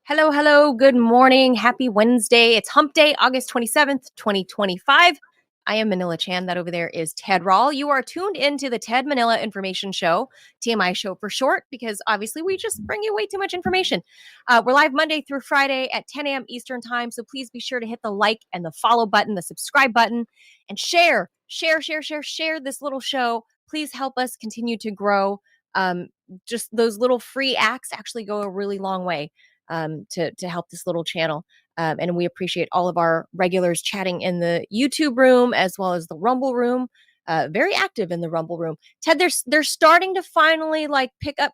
Hello, hello. Good morning. Happy Wednesday. It's Hump Day, August 27th, 2025. I am Manila Chan. That over there is Ted Rall. You are tuned into the Ted Manila Information Show, TMI show for short, because obviously we just bring you way too much information. We're live Monday through Friday at 10 a.m. Eastern Time. So please be sure to hit the like and the follow button, the subscribe button, and share this little show. Please help us continue to grow. Just those little free acts actually go a really long way to help this little channel. And we appreciate all of our regulars chatting in the YouTube room as well as the Rumble room. Very active in the Rumble room. Ted, they're starting to finally like pick up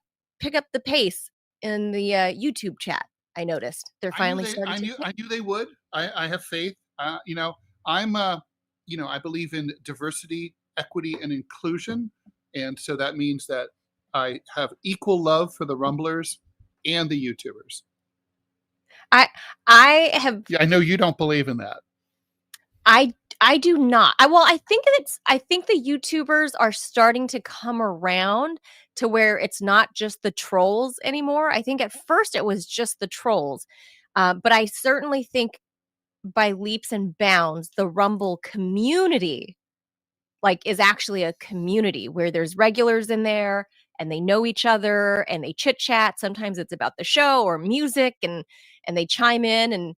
the pace in the YouTube chat. I noticed they're finally starting. I knew they would. I have faith. I'm I believe in diversity, equity, and inclusion, and so that means that I have equal love for the Rumblers and the YouTubers. I have. Yeah, I know you don't believe in that. I do not. I think the YouTubers are starting to come around to where it's not just the trolls anymore. I think at first it was just the trolls. But I certainly think by leaps and bounds, the Rumble community is actually a community where there's regulars in there and they know each other and they chit chat. Sometimes it's about the show or music and they chime in and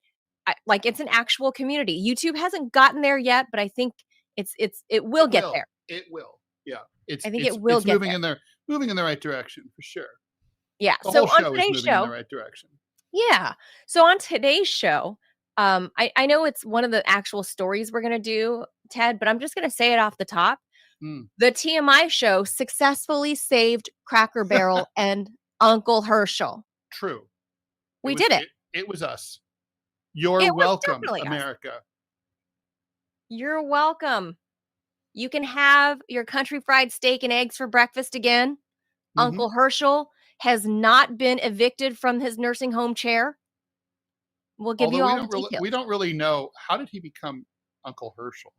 it's an actual community. YouTube hasn't gotten there yet, but I think it will get there. It will. Yeah. I think it will get there. Moving in the right direction for sure. Yeah. The whole show is moving in the right direction. Yeah. So on today's show, I know it's one of the actual stories we're going to do, Ted, but I'm just going to say it off the top. The TMI show successfully saved Cracker Barrel and Uncle Herschel. True. We did it. It was us. You're welcome, America. Us. You're welcome. You can have your country fried steak and eggs for breakfast again. Uncle Herschel has not been evicted from his nursing home chair. We'll give you all the details. We don't really know. How did he become Uncle Herschel?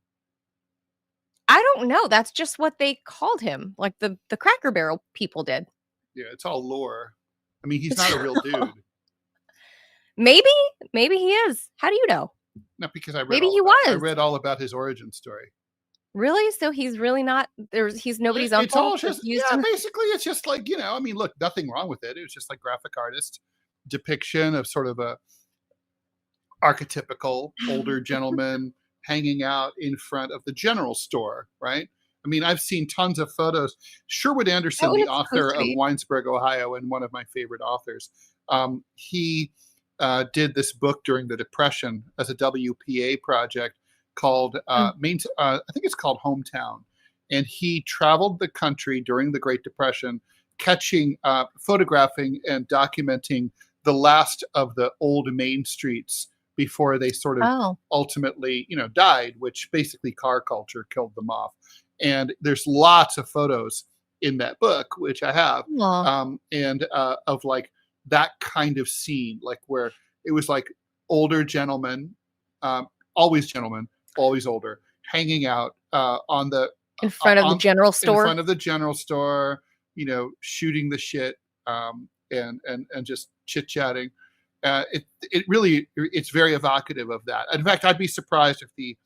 I don't know. That's just what they called him. Like the Cracker Barrel people did. Yeah, it's all lore. I mean, he's not a real dude. Maybe he is. How do you know? No, because I read all about his origin story. Really? So he's really not he's nobody's uncle? It's all just basically it's just like, I mean, look, nothing wrong with it. It was just like graphic artist depiction of sort of a archetypical older gentleman hanging out in front of the general store, right? I mean, I've seen tons of photos. Sherwood Anderson, the author of Winesburg, Ohio, and one of my favorite authors, he did this book during the Depression as a WPA project called, I think it's called Hometown. And he traveled the country during the Great Depression, photographing and documenting the last of the old main streets before they sort of ultimately, died, which basically car culture killed them off. And there's lots of photos in that book, which I have, of like that kind of scene, like where it was like older gentlemen, always older, hanging out in front of the general store. In front of the general store, shooting the shit and just chit-chatting. It's very evocative of that. In fact, I'd be surprised if the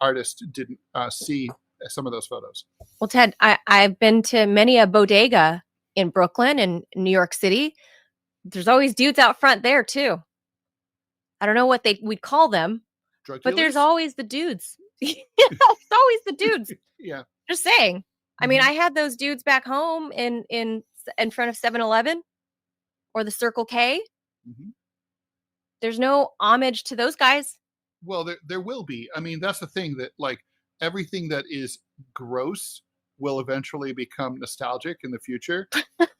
artist didn't see some of those photos. Well, Ted, I've been to many a bodega in Brooklyn and New York City. There's always dudes out front there too. I don't know what we'd call them, but there's always the dudes. It's always the dudes. Yeah. Just saying. I mean, I had those dudes back home in front of 7-Eleven or the Circle K. There's no homage to those guys. Well, there will be. I mean, that's the thing, that like everything that is gross will eventually become nostalgic in the future.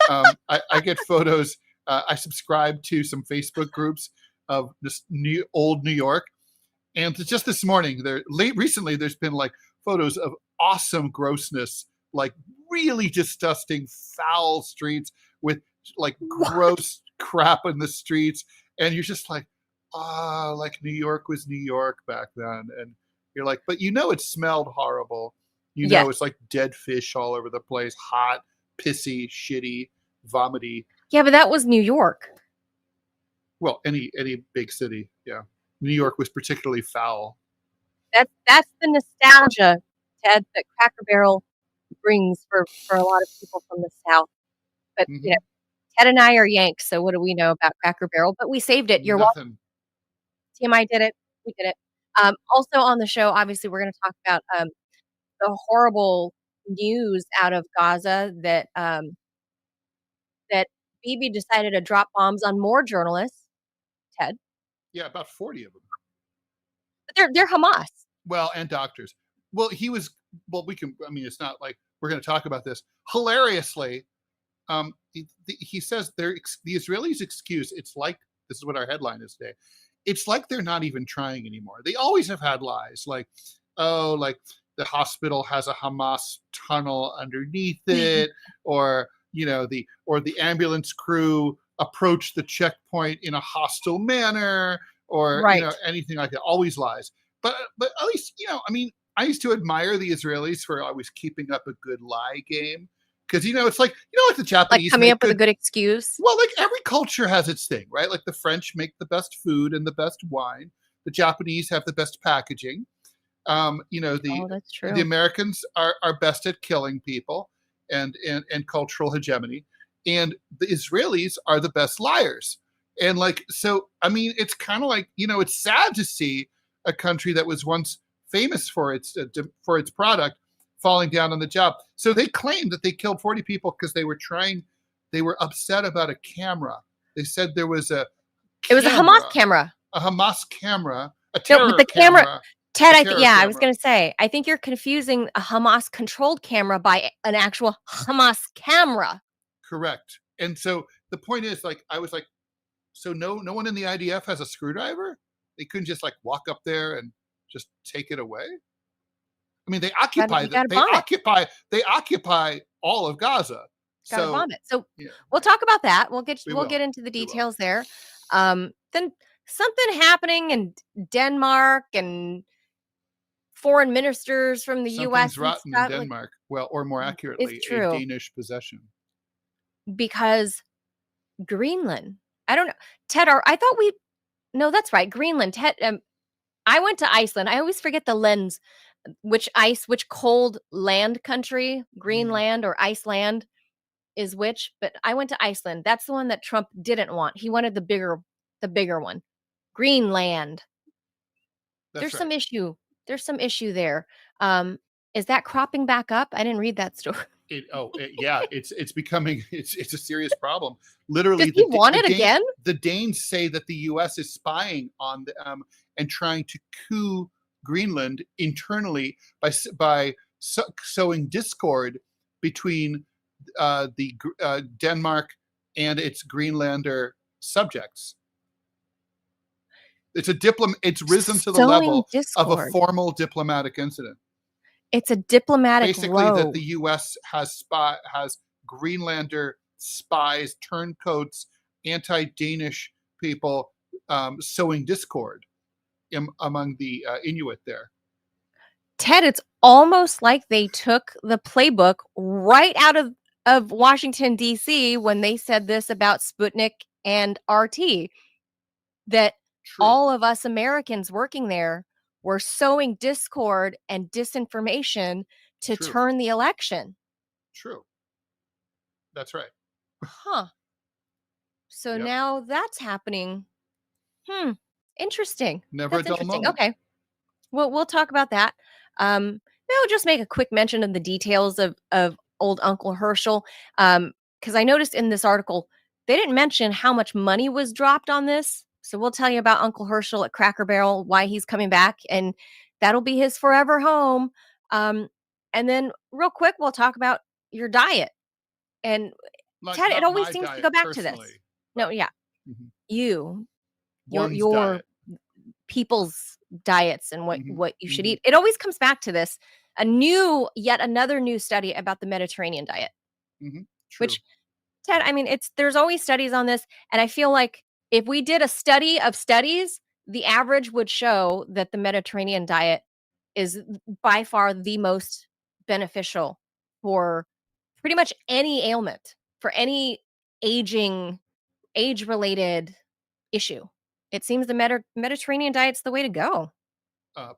I get photos. I subscribe to some Facebook groups of this old New York. And just this morning, recently, there's been like photos of awesome grossness, like really disgusting, foul streets with like gross crap in the streets. And you're just like, like New York was New York back then. And you're like, but it smelled horrible. It's like dead fish all over the place, hot, pissy, shitty, vomity. Yeah, but that was New York. Well, any big city, yeah. New York was particularly foul. That's the nostalgia, Ted, that Cracker Barrel brings for a lot of people from the South. But, Hmm. Ted and I are Yanks, so what do we know about Cracker Barrel? But we saved it. You're welcome. Nothing. TMI did it. We did it. Also on the show, obviously, we're gonna talk about, the horrible news out of Gaza that Bibi decided to drop bombs on more journalists, Ted. Yeah, about 40 of them. But they're Hamas. Well, and doctors. Well, he was. Well, we can. I mean, it's not like we're going to talk about this. Hilariously, he says the Israelis' excuse. It's like this is what our headline is today. It's like they're not even trying anymore. They always have had lies, like, oh, like the hospital has a Hamas tunnel underneath it, or the ambulance crew approached the checkpoint in a hostile manner, or Right. anything like that. Always lies. But at least I mean, I used to admire the Israelis for always keeping up a good lie game, because it's like like the Like Japanese coming make up with a good. good excuse. Well, like every culture has its thing, right? Like the French make the best food and the best wine. The Japanese have the best packaging. The Oh, that's the true. Americans are best at killing people and cultural hegemony, and the Israelis are the best liars. And like, so I mean, it's kind of like it's sad to see a country that was once famous for its product falling down on the job. So they claimed that they killed 40 people because they were upset about a camera. They said there was a It was a Hamas camera, camera. a Hamas camera, a No, but terror the camera camera, Ted, a I think terror yeah, I was camera. gonna say, I think you're confusing a Hamas controlled camera by an actual Hamas camera. Correct. And so the point is, like, I was like, so no one in the IDF has a screwdriver? They couldn't just like walk up there and just take it away? I mean, You gotta bomb it. they occupy all of Gaza. Gotta So bomb it. So yeah, we'll talk about that. we We'll will. get into the We will. details there. Then something happening in Denmark and foreign ministers from the Something's US and rotten in stuff like Denmark. Well, or more it's accurately, a true Danish possession. because Greenland. I don't know. Ted, I thought we no, that's right. Greenland. Ted, I went to Iceland. I always forget the lens, which cold land country, Mm, Greenland or Iceland is which, but I went to Iceland. That's the one that Trump didn't want. He wanted the bigger one. Greenland. that's There's right. some issue. There's some issue there. Um, is that cropping back up? I didn't read that story. Yeah, it's becoming it's a serious problem. Does Literally, he want it again? the Danes say that the U.S. is spying on and trying to coup Greenland internally by sowing discord between Denmark and its Greenlander subjects. It's risen to the Sowing level of a discord. formal diplomatic incident. It's a diplomatic Basically, that row. the U.S. has Greenlander spies, turncoats, anti-Danish people sowing discord among the Inuit there. Ted, it's almost like they took the playbook right out of Washington D.C. when they said this about Sputnik and RT, that True, all of us Americans working there were sowing discord and disinformation to true, turn the election. true. That's right. Huh. So Yep. now that's happening. Interesting. Never a That's dull interesting. moment. Okay. We'll talk about that. Maybe I'll just make a quick mention of the details of old Uncle Herschel. Because I noticed in this article they didn't mention how much money was dropped on this. So we'll tell you about Uncle Herschel at Cracker Barrel, why he's coming back, and that'll be his forever home. Um, and then real quick, we'll talk about your diet. And Like Ted, it not always my seems to diet go back to this. personally, No, but yeah, mhm, you, one's your diet. people's diets and what Hmm. what you should Hmm. eat. It always comes back to this. Yet another new study about the Mediterranean diet, Hmm. True. which Ted, I mean, there's always studies on this, and I feel like if we did a study of studies, the average would show that the Mediterranean diet is by far the most beneficial for pretty much any ailment, for any aging, age related issue. It seems the Mediterranean diet's the way to go.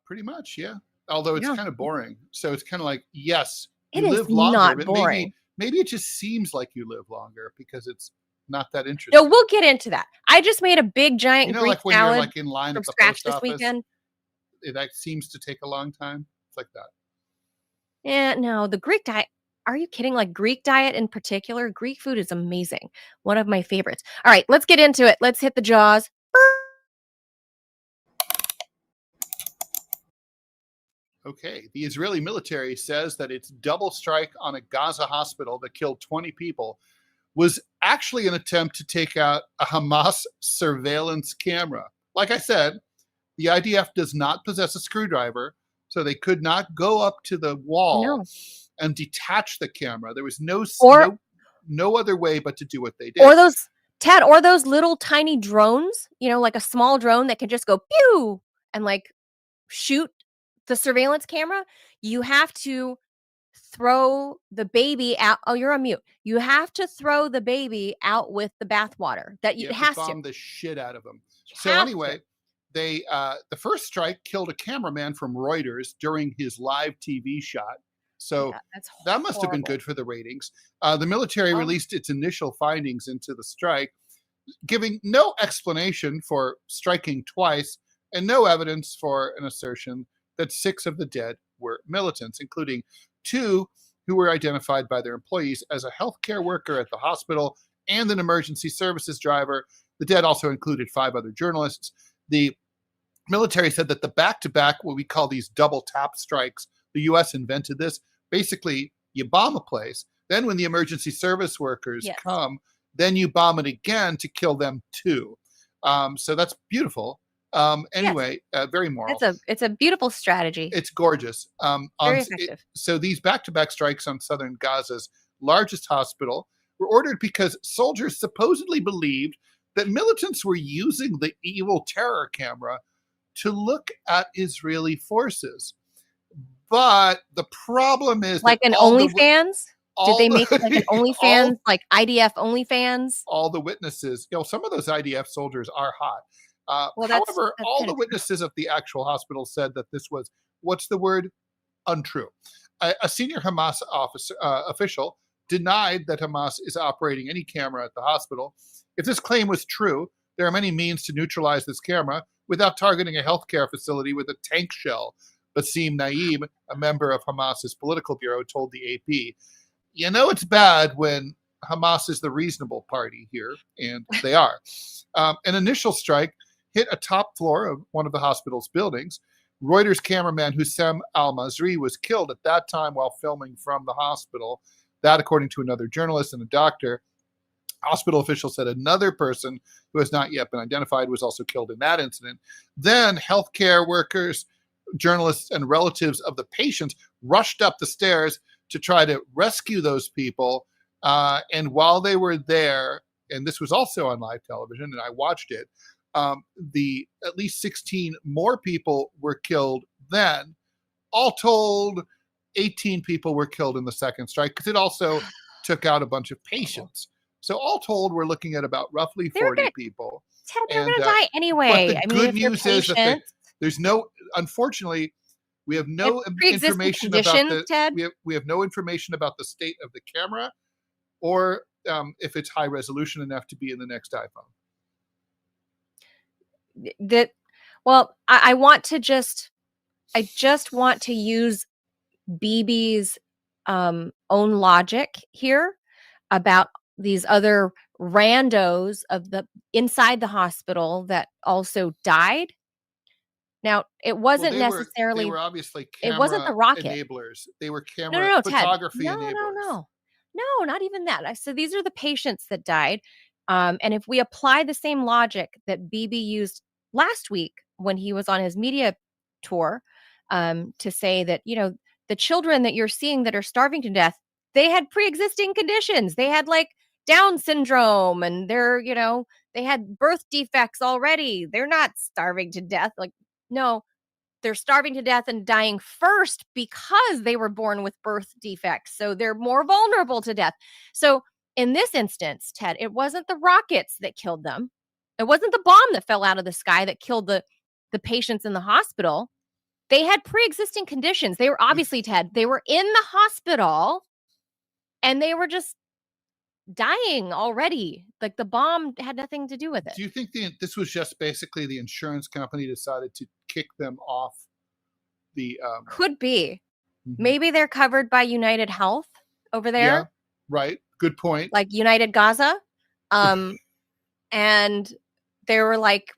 Pretty much, yeah. Although it's Yeah. kind of boring. So it's kind of like, yes, It you is live longer, not but boring. maybe it just seems like you live longer because it's not that No, interesting. we'll get into that. I just made a big You giant know, Greek like when you're salad like in line from at the scratch post this office, weekend. that seems to take a long time. It's like that. Yeah, no, the Greek diet. Are you kidding? Like Greek diet in particular, Greek food is amazing. One of my favorites. All right, let's get into it. Let's hit the jaws. Okay, the Israeli military says that its double strike on a Gaza hospital that killed 20 people was actually an attempt to take out a Hamas surveillance camera. Like I said, the IDF does not possess a screwdriver, so they could not go up to the wall No. and detach the camera. There was Or no other way but to do what they did. or those Ted, or those little tiny drones, like a small drone that can just go pew and like shoot the surveillance camera. You have to throw the baby out. Oh, you're on mute. You have to throw the baby out with the bathwater. You It have to has to. bomb the shit out of them. You So have to. anyway, the first strike killed a cameraman from Reuters during his live TV shot. So Yeah, that's that must have been horrible. good for the ratings. The military Oh, released its initial findings into the strike, giving no explanation for striking twice and no evidence for an assertion that 6 of the dead were militants, including 2 who were identified by their employees as a healthcare worker at the hospital and an emergency services driver. The dead also included 5 other journalists. The military said that the back-to-back, what we call these double tap strikes, the US invented this. Basically, you bomb a place, then when the emergency service workers yes. come, then you bomb it again to kill them too. So that's beautiful. Anyway, very moral. It's a beautiful strategy. It's gorgeous. Very effective. So these back-to-back strikes on southern Gaza's largest hospital were ordered because soldiers supposedly believed that militants were using the evil terror camera to look at Israeli forces. But the problem is Like an OnlyFans? Did they make it like an OnlyFans, like IDF OnlyFans? all the witnesses, some of those IDF soldiers are hot. Well, However, that's all kinda the witnesses at the actual hospital said that this was, what's the word? Untrue. A senior Hamas official denied that Hamas is operating any camera at the hospital. If this claim was true, there are many means to neutralize this camera without targeting a healthcare facility with a tank shell. Basim Naim, a member of Hamas's political bureau, told the AP, it's bad when Hamas is the reasonable party here, and they are. An initial strike hit a top floor of one of the hospital's buildings. Reuters cameraman Hussam al-Masri was killed at that time while filming from the hospital. That, according to another journalist and a doctor. Hospital officials said another person who has not yet been identified was also killed in that incident. Then healthcare workers, journalists, and relatives of the patients rushed up the stairs to try to rescue those people. And while they were there, and this was also on live television, and I watched it, at least 16 more people were killed then. All told, 18 people were killed in the second strike because it also took out a bunch of patients. So all told, we're looking at about roughly 40 people. Ted, they're going to die anyway. But the good news is that there's no, unfortunately, we have no information about we have no information about the state of the camera or if it's high resolution enough to be in the next iPhone. I just want to use BB's own logic here about these other randos of the inside the hospital that also died. Now, it wasn't necessarily. They were obviously camera. It wasn't the rocket enablers. They were camera photography Ted. enablers. No, not even that. So these are the patients that died. And if we apply the same logic that BB used last week when he was on his media tour, to say that, the children that you're seeing that are starving to death, they had pre-existing conditions. They had like Down syndrome and they had birth defects already. They're not starving to death. Like, no, they're starving to death and dying first because they were born with birth defects. So they're more vulnerable to death. So in this instance, Ted, it wasn't the rockets that killed them. It wasn't the bomb that fell out of the sky that killed the patients in the hospital. They had pre-existing conditions. They were obviously, Ted, they were in the hospital and they were just dying already. Like, the bomb had nothing to do with it. Do you think this was just basically the insurance company decided to kick them off the Could be. Maybe they're covered by United Health over there. Yeah, right. Good point. Like United Gaza. And they were like,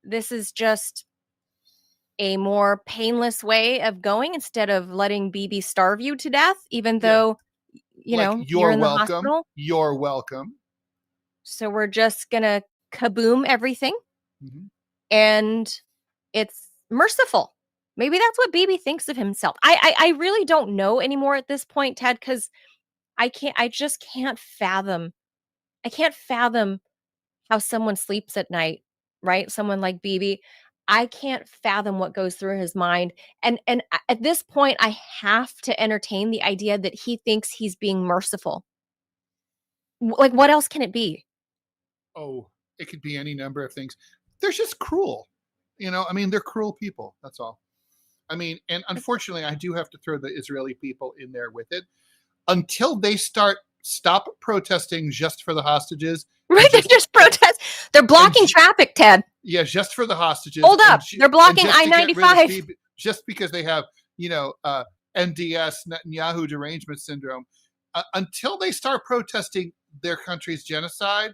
this is just a more painless way of going instead of letting Bibi starve you to death, even though, you're in the hospital. You're welcome. So we're just going to kaboom everything. And it's merciful. Maybe that's what Bibi thinks of himself. I really don't know anymore at this point, Ted, because I just can't fathom. I can't fathom how someone sleeps at night, right? Someone like Bibi. I can't fathom what goes through his mind. And at this point, I have to entertain the idea that he thinks he's being merciful. Like, what else can it be? Oh, it could be any number of things. They're just cruel. They're cruel people. That's all. And unfortunately, I do have to throw the Israeli people in there with it. Until they stop protesting just for the hostages. Right, they just protest. They're blocking traffic, Ted. Yeah, just for the hostages. Hold up. They're blocking I-95. Just because they have, NDS, Netanyahu derangement syndrome. Until they start protesting their country's genocide,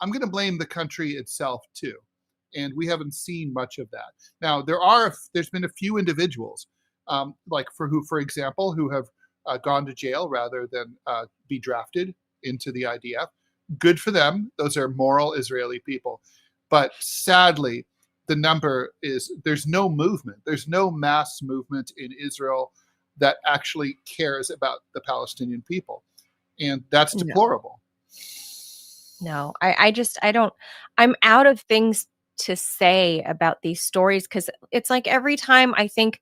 I'm going to blame the country itself too. And we haven't seen much of that. Now, there's been a few individuals, for example, who have gone to jail rather than be drafted into the IDF. Good for them. Those are moral Israeli people. But sadly, the number there's no movement. There's no mass movement in Israel that actually cares about the Palestinian people. And that's deplorable. No, I don't. I'm out of things to say about these stories because it's like every time I think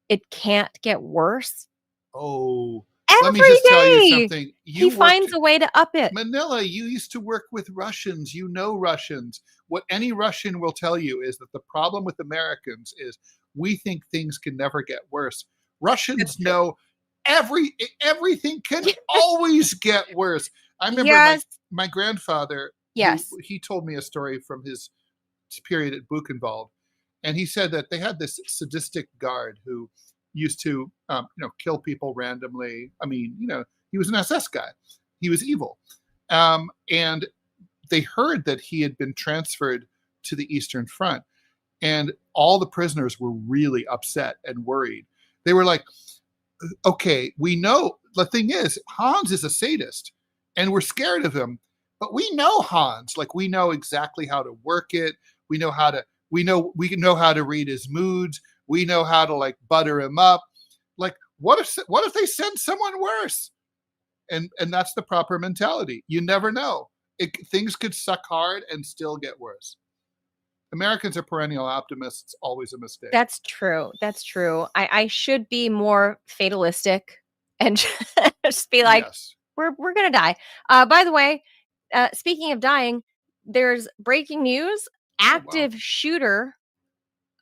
it can't get worse. Oh, let me just tell you something. He finds a way to up it. Manila, you used to work with Russians. You know Russians. What any Russian will tell you is that the problem with Americans is we think things can never get worse. Russians know everything can always get worse. I remember my grandfather, he told me a story from his period at Buchenwald, and he said that they had this sadistic guard who used to, kill people randomly. He was an SS guy. He was evil. And they heard that he had been transferred to the Eastern Front. And all the prisoners were really upset and worried. They were like, okay, we know, the thing is, Hans is a sadist and we're scared of him, but we know Hans, we know exactly how to work it. We know how to read his moods. We know how to butter him up. What if they send someone worse? And that's the proper mentality. You never know. Things could suck hard and still get worse. Americans are perennial optimists, always a mistake. That's true. I should be more fatalistic and just be like, we're going to die. By the way, speaking of dying, there's breaking news. Active shooter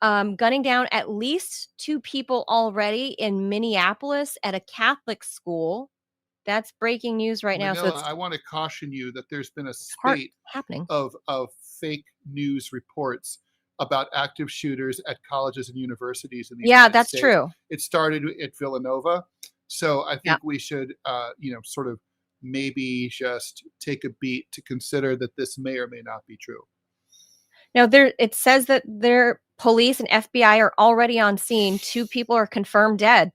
gunning down at least 2 people already in Minneapolis at a Catholic school. That's breaking news right now. So I want to caution you that there's been a spate of fake news reports about active shooters at colleges and universities in the United States. That's true. It started at Villanova. So I think we should, sort of maybe just take a beat to consider that this may or may not be true. Now, it says that their police and FBI are already on scene. 2 people are confirmed dead.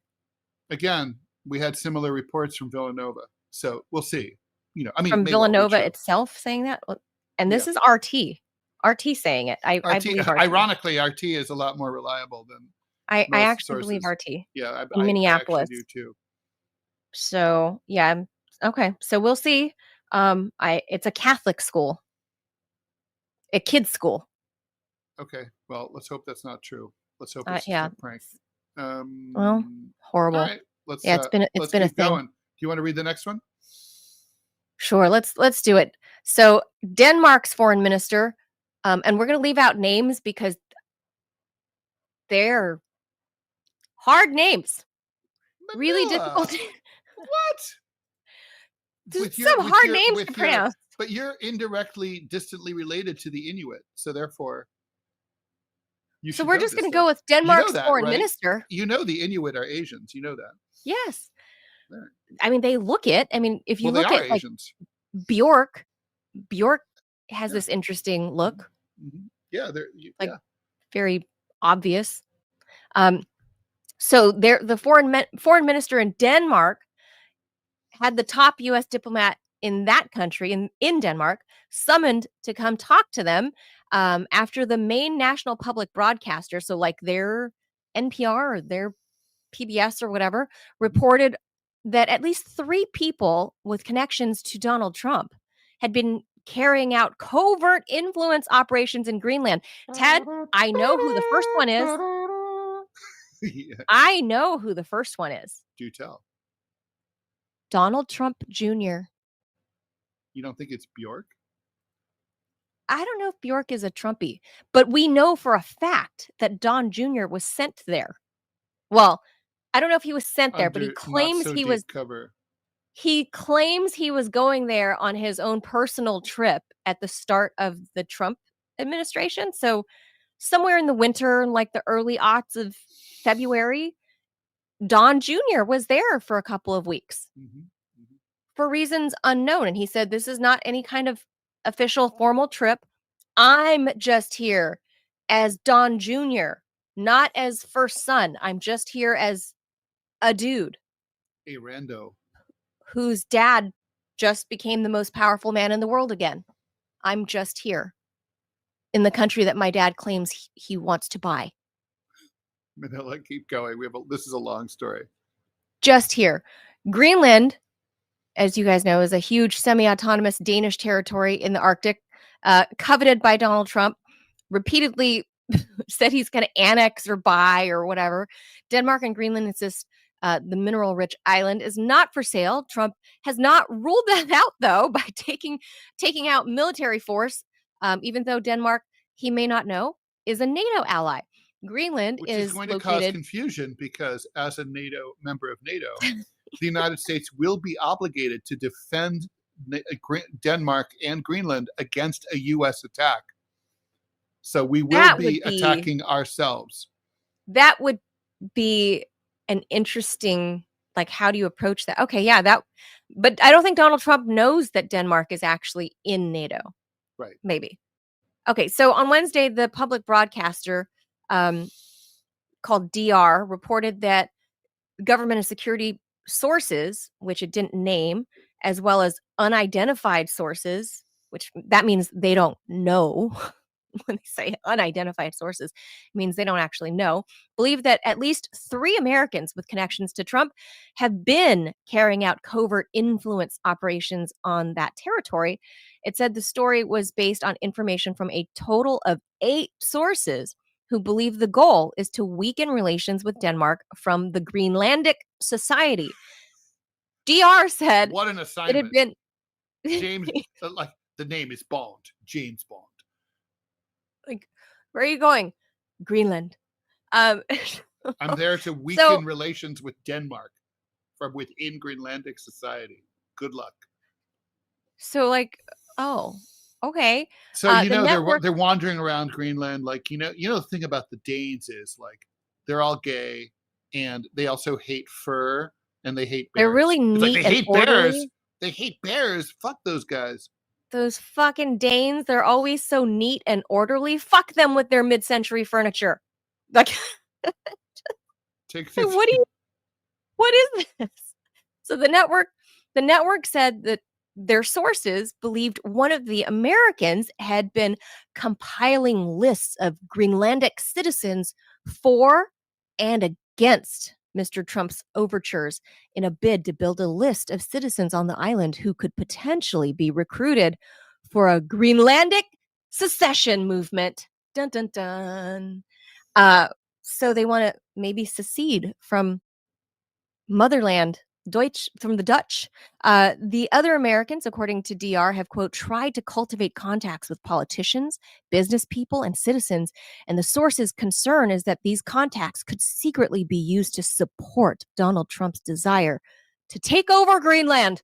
Again, we had similar reports from Villanova, so we'll see. From Villanova itself saying that, and this is RT saying it. I believe RT. Ironically, RT is a lot more reliable than I actually believe RT. Yeah, in Minneapolis. I do too. So okay. So we'll see. It's a Catholic school, a kids' school. Okay, well, let's hope that's not true. Let's hope it's a prank. Well, horrible. All right, it's been a thing. Going. Do you want to read the next one? Sure, let's do it. So Denmark's foreign minister, and we're going to leave out names because they're hard names. Really difficult. What? There's some hard names to pronounce. But you're indirectly, distantly related to the Inuit, so therefore, so we're just going to go with Denmark's foreign minister. You know the Inuit are Asians. You know that. Yes. Right. I mean, they look it. I mean, if you look at Asians. Like Bjork has this interesting look. Mm-hmm. Yeah, they're very obvious. So the foreign minister in Denmark had the top U.S. diplomat in that country, in Denmark, summoned to come talk to them after the main national public broadcaster, so like their NPR or their PBS or whatever, reported that at least 3 people with connections to Donald Trump had been carrying out covert influence operations in Greenland. Ted, I know who the first one is. Yeah. I know who the first one is. Do tell. Donald Trump Jr. You don't think it's Bjork? I don't know if Bjork is a Trumpy, but we know for a fact that Don Jr. was sent there. Well, I don't know if he was sent there, but he claims he was cover. He claims he was going there on his own personal trip at the start of the Trump administration. So somewhere in the winter, like the early aughts of February, Don Jr. was there for a couple of weeks for reasons unknown. And he said, this is not any kind of official formal trip. I'm just here as Don Jr., not as first son. I'm just here as a dude. A rando. Whose dad just became the most powerful man in the world again. I'm just here in the country that my dad claims he wants to buy. Manila, keep going. This is a long story. Just here. Greenland, as you guys know, is a huge semi-autonomous Danish territory in the Arctic, coveted by Donald Trump, repeatedly said he's going to annex or buy or whatever. Denmark and Greenland insist the mineral-rich island is not for sale. Trump has not ruled that out, though, by taking out military force, even though Denmark, he may not know, is a NATO ally. Greenland is going located... to cause confusion because as a NATO member of NATO, the United States will be obligated to defend Denmark and Greenland against a U.S. attack. So we will be attacking ourselves. That would be an interesting, like, how do you approach that? Okay, yeah, but I don't think Donald Trump knows that Denmark is actually in NATO. Right. Maybe. Okay, so on Wednesday, the public broadcaster called DR reported that government and security sources, which it didn't name, as well as unidentified sources, which that means they don't know. When they say unidentified sources, it means they don't actually know, believe that at least 3 Americans with connections to Trump have been carrying out covert influence operations on that territory. It said the story was based on information from a total of 8 sources who believe the goal is to weaken relations with Denmark from the Greenlandic Society. DR said, what an assignment. It had been James, like the name is Bond, James Bond. Like, where are you going? Greenland. I'm there to weaken relations with Denmark from within Greenlandic society. Good luck. So, like, oh, okay. So they're wandering around Greenland, like the thing about the Danes is like they're all gay and they also hate fur and they hate bears. They're really neat. They hate bears. They hate bears. Fuck those guys. Those fucking Danes, they're always so neat and orderly. Fuck them with their mid-century furniture. Like, what is this? So the network said that their sources believed one of the Americans had been compiling lists of Greenlandic citizens for and against Mr. Trump's overtures in a bid to build a list of citizens on the island who could potentially be recruited for a Greenlandic secession movement. Dun, dun, dun. So they want to maybe secede from motherland, from the Dutch. The other Americans, according to DR, have, quote, tried to cultivate contacts with politicians, business people, and citizens. And the source's concern is that these contacts could secretly be used to support Donald Trump's desire to take over Greenland.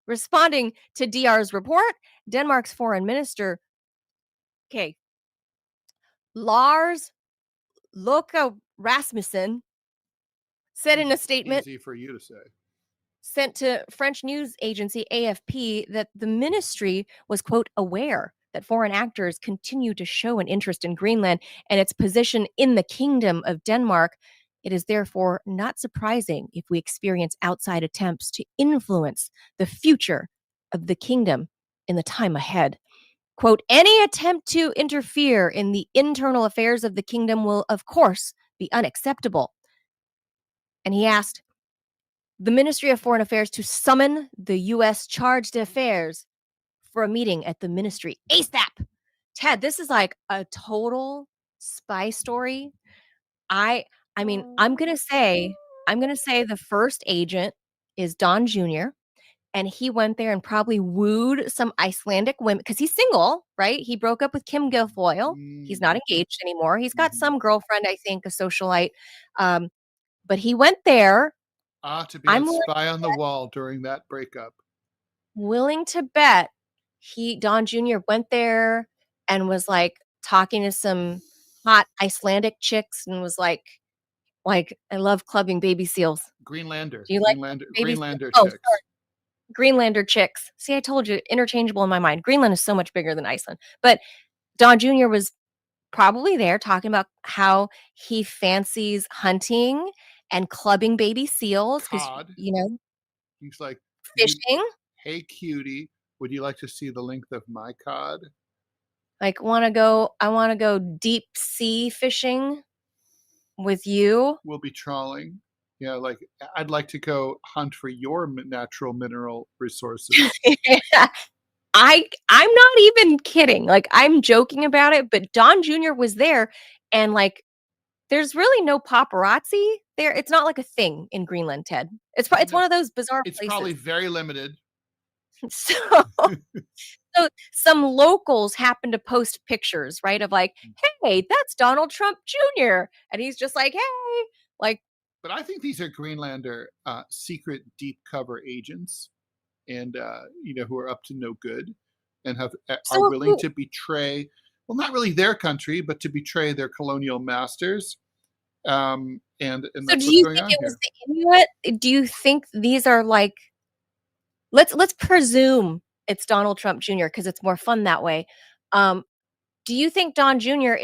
Responding to DR's report, Denmark's foreign minister, Lars Løkke Rasmussen, said in a statement Easy for you to say. sent to French news agency AFP that the ministry was, quote, aware that foreign actors continue to show an interest in Greenland and its position in the Kingdom of Denmark. It is therefore not surprising if we experience outside attempts to influence the future of the kingdom in the time ahead. Quote, any attempt to interfere in the internal affairs of the kingdom will, of course, be unacceptable. And he asked the Ministry of Foreign Affairs to summon the U.S. chargé d'affaires for a meeting at the ministry ASAP. Ted, this is like a total spy story. I mean, I'm gonna say the first agent is Don Jr. And he went there and probably wooed some Icelandic women because he's single, right? He broke up with Kim Guilfoyle. He's not engaged anymore. He's got some girlfriend, I think, a socialite. But he went there. To be a spy on the wall during that breakup. Willing to bet Don Jr. went there and was like talking to some hot Icelandic chicks and was like, I love clubbing baby seals. Greenlander. Do you like Greenlander chicks? Chicks. Sorry. Greenlander chicks. See, I told you, interchangeable in my mind. Greenland is so much bigger than Iceland. But Don Jr. was probably there talking about how he fancies hunting and clubbing baby seals. Cod. He's like, fishing. Hey, cutie, would you like to see the length of my cod? Like, I want to go deep sea fishing with you. We'll be trawling. Yeah, like, I'd like to go hunt for your natural mineral resources. I'm not even kidding. Like, I'm joking about it, but Don Jr. was there, and like, there's really no paparazzi there. It's not like a thing in Greenland, Ted. It's one of those bizarre places. It's probably very limited. So some locals happen to post pictures, right, of like, hey, that's Donald Trump Jr. And he's just like, hey, like. But I think these are Greenlander secret deep cover agents, and who are up to no good, and are willing to betray, well, not really their country, but to betray their colonial masters. And that's what's going on here. So do you think it was the Inuit? Do you think these are like? Let's presume it's Donald Trump Jr. because it's more fun that way. Do you think Don Jr.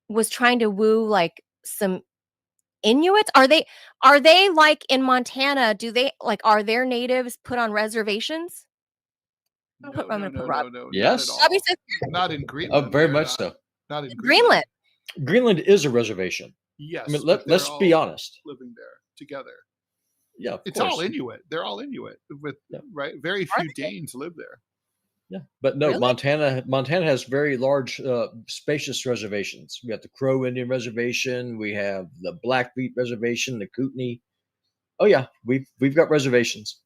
was trying to woo like some Inuits? Are they like in Montana? Do they like, are their natives put on reservations? No. Yes. Not in Greenland. Oh, very much so. Not in Greenland. Greenland is a reservation. Yes. I mean, let's be honest. Living there together. Yeah, it's all Inuit. They're all Inuit. Right. Very few Danes live there. Yeah, but no, really? Montana has very large, spacious reservations. We have the Crow Indian Reservation. We have the Blackfeet Reservation, the Kootenai. Oh yeah, we've got reservations.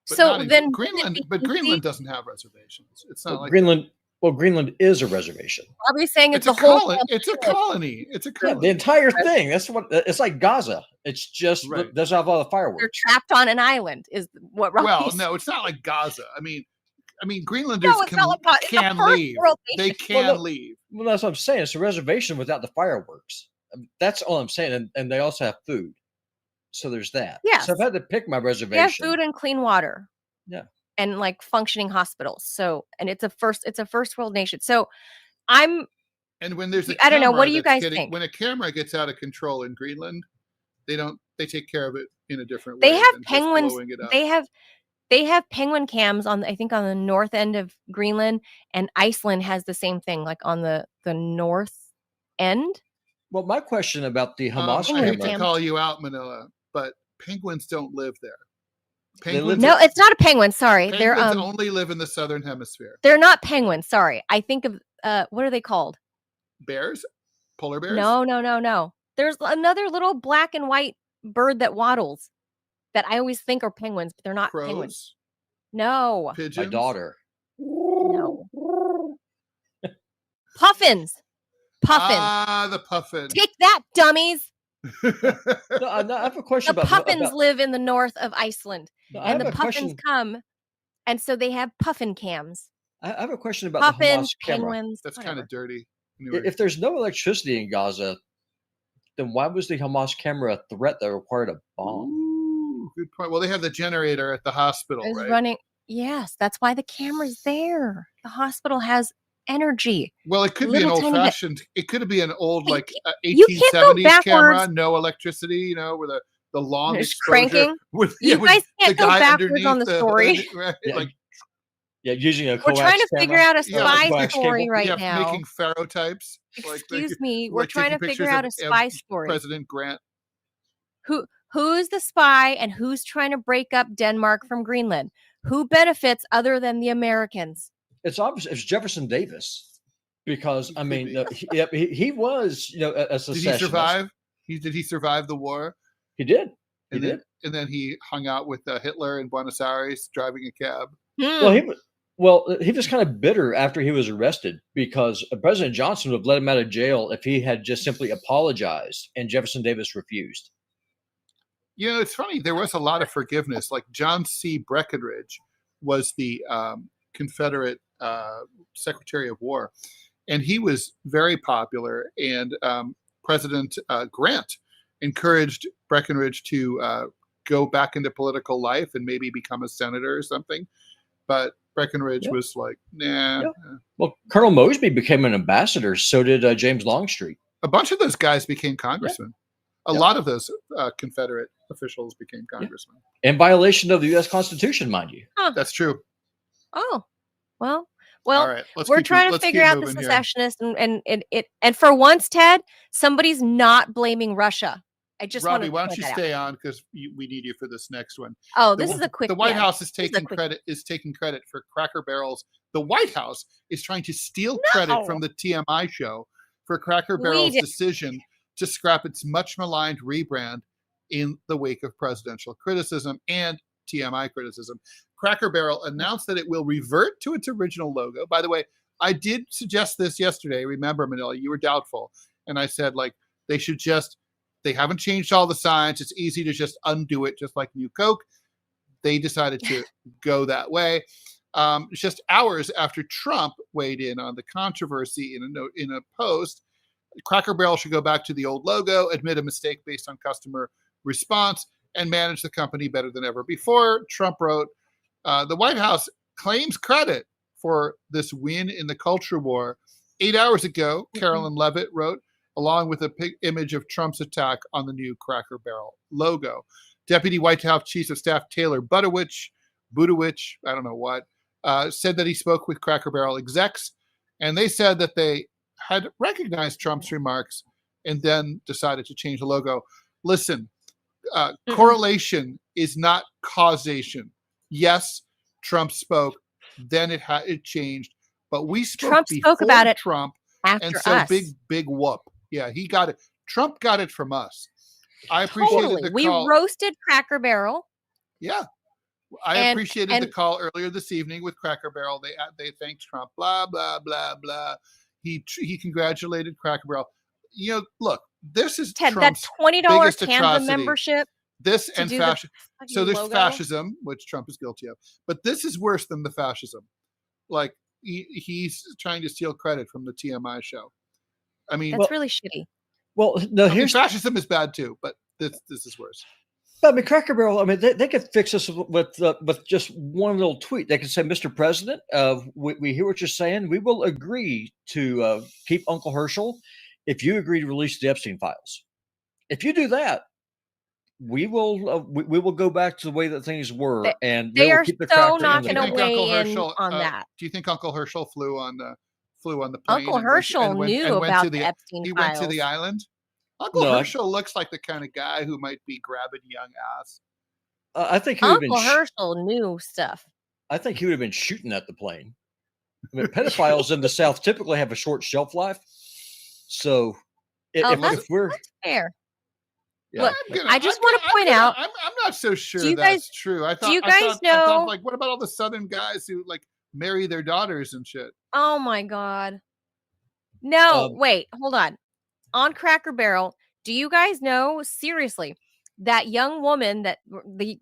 But so then Greenland, Greenland doesn't have reservations. It's not like Greenland. Well, Greenland is a reservation. Probably saying it's a whole. It's a colony. It's a colony. Yeah, the entire thing. That's what it's like. Gaza. It's just doesn't have all the fireworks. They're trapped on an island. Is what? Well, no, it's not like Gaza. I mean, Greenlanders can leave. They can leave. Well, that's what I'm saying. It's a reservation without the fireworks. That's all I'm saying. And they also have food. So there's that. Yeah. So I've had to pick my reservation. They have food and clean water. Yeah. And like functioning hospitals. So, and it's a first world nation. So and when there's I don't know, what do you guys think? When a camera gets out of control in Greenland, they take care of it in a different way. They have penguins. They have penguin cams on the north end of Greenland, and Iceland has the same thing, like on the north end. Well, my question about the Hamas camera. I hate to call you out, Manila, but penguins don't live there. No, it's not a penguin. Sorry, they're only live in the southern hemisphere. They're not penguins. Sorry, I think of what are they called? Bears, polar bears. No. There's another little black and white bird that waddles. that I always think are penguins, but they're not penguins. Crows, No. pigeons. My daughter. No. Puffins. Puffins. Ah, the puffin. Take that, dummies. No, I have a question The about puffins live in the north of Iceland. No, I And have the a puffins question. come, and so they have puffin cams. I have a question about the Puffins, Hamas camera. penguins. That's whatever. kind of dirty. Anyway. If there's no electricity in Gaza, then why was the Hamas camera a threat that required a bomb? Ooh, good point. Well, they have the generator at the hospital, Is right? running. Yes, that's why the camera's there. The hospital has energy. Well, it could be an Little tiny bit. old-fashioned. It could be an old, Hey, like you can't go 1870s camera, backwards. no electricity. You know, with the long It's exposure. cranking. With, You with guys the can't go guy backwards underneath on the story. hood, right? Yeah, Like, using a We're coax trying to figure camera. out a Yeah, spy coax story cable. right yeah, now. making pharotypes. Excuse me. We're like trying to taking figure pictures out a of spy story. President Grant. Who's the spy and who's trying to break up Denmark from Greenland? Who benefits other than the Americans? It's obvious it's Jefferson Davis, because It I could mean be. he was a Did secessionist. he survive? Did he survive the war? He did. He And did. then and then he hung out with Hitler in Buenos Aires driving a cab. Well, he was kind of bitter after he was arrested, because President Johnson would have let him out of jail if he had just simply apologized, and Jefferson Davis refused. You know, it's funny. There was a lot of forgiveness. Like John C. Breckinridge was the Confederate Secretary of War, and he was very popular. And President Grant encouraged Breckinridge to go back into political life and maybe become a senator or something. But Breckinridge was like, nah. Yeah. Well, Colonel Mosby became an ambassador. So did James Longstreet. A bunch of those guys became congressmen. A lot of those Confederate officials became congressmen. In violation of the U.S. Constitution, mind you. Huh. That's true. Oh, well, All right, we're trying to figure out the secessionists, and for once, Ted, somebody's not blaming Russia. I just Robbie, want to why don't you point that stay out. on, because we need you for this next one. Oh, this is a quick. The White House is this is a taking quick- credit for Cracker Barrel's. The White House is trying to steal credit from the TMI show for Cracker Barrel's decision to scrap its much maligned rebrand in the wake of presidential criticism and TMI criticism. Cracker Barrel announced that it will revert to its original logo. By the way, I did suggest this yesterday. Remember, Manila, you were doubtful. And I said, like, they haven't changed all the signs. It's easy to just undo it, just like New Coke. They decided to go that way. Just hours after Trump weighed in on the controversy in a post, Cracker Barrel should go back to the old logo, admit a mistake based on customer response, and manage the company better than ever before. Trump wrote, the White House claims credit for this win in the culture war. 8 hours ago, Carolyn Levitt wrote, along with a image of Trump's attack on the new Cracker Barrel logo. Deputy White House Chief of Staff Taylor Budowich, I don't know what, said that he spoke with Cracker Barrel execs, and they said that they had recognized Trump's remarks and then decided to change the logo. Listen, correlation is not causation. Yes, Trump spoke, then it changed, but we spoke before about it Trump, after and so us. big whoop. Yeah, he got it. Trump got it from us. I appreciated the call. We roasted Cracker Barrel. Yeah. I appreciated the call earlier this evening with Cracker Barrel. They thanked Trump, blah, blah, blah, blah. He congratulated Cracker Barrel. You know, look, this is Ted, Trump's that $20 biggest Canva atrocity. membership. This and fascism. So there's logo. fascism, which Trump is guilty of. But this is worse than the fascism. Like, he's trying to steal credit from the TMI show. I mean, that's really shitty. Well, no, fascism is bad too, but this is worse. I mean, Cracker Barrel, I mean, they could fix this with just one little tweet. They could say, Mr. President, we hear what you're saying. We will agree to keep Uncle Herschel if you agree to release the Epstein files. If you do that, we will go back to the way that things were, and they will are keep the so cracker not in the going to middle. weigh in on that. Do you think Uncle Herschel flew on the plane? Uncle Herschel knew about the Epstein He files. went to the island. Uncle Herschel looks like the kind of guy who might be grabbing young ass. I think he would have been Uncle Herschel knew stuff. I think he would have been shooting at the plane. I mean, pedophiles in the South typically have a short shelf life. So if we're that's fair. Yeah. Look, I just want to point out. I'm not so sure Do you that's guys- true. I thought. do you I guys thought, I thought, know- like, what about all the Southern guys who like marry their daughters and shit? Oh my God. No, Um, wait, hold on. On Cracker Barrel, do you guys know, seriously, that young woman that the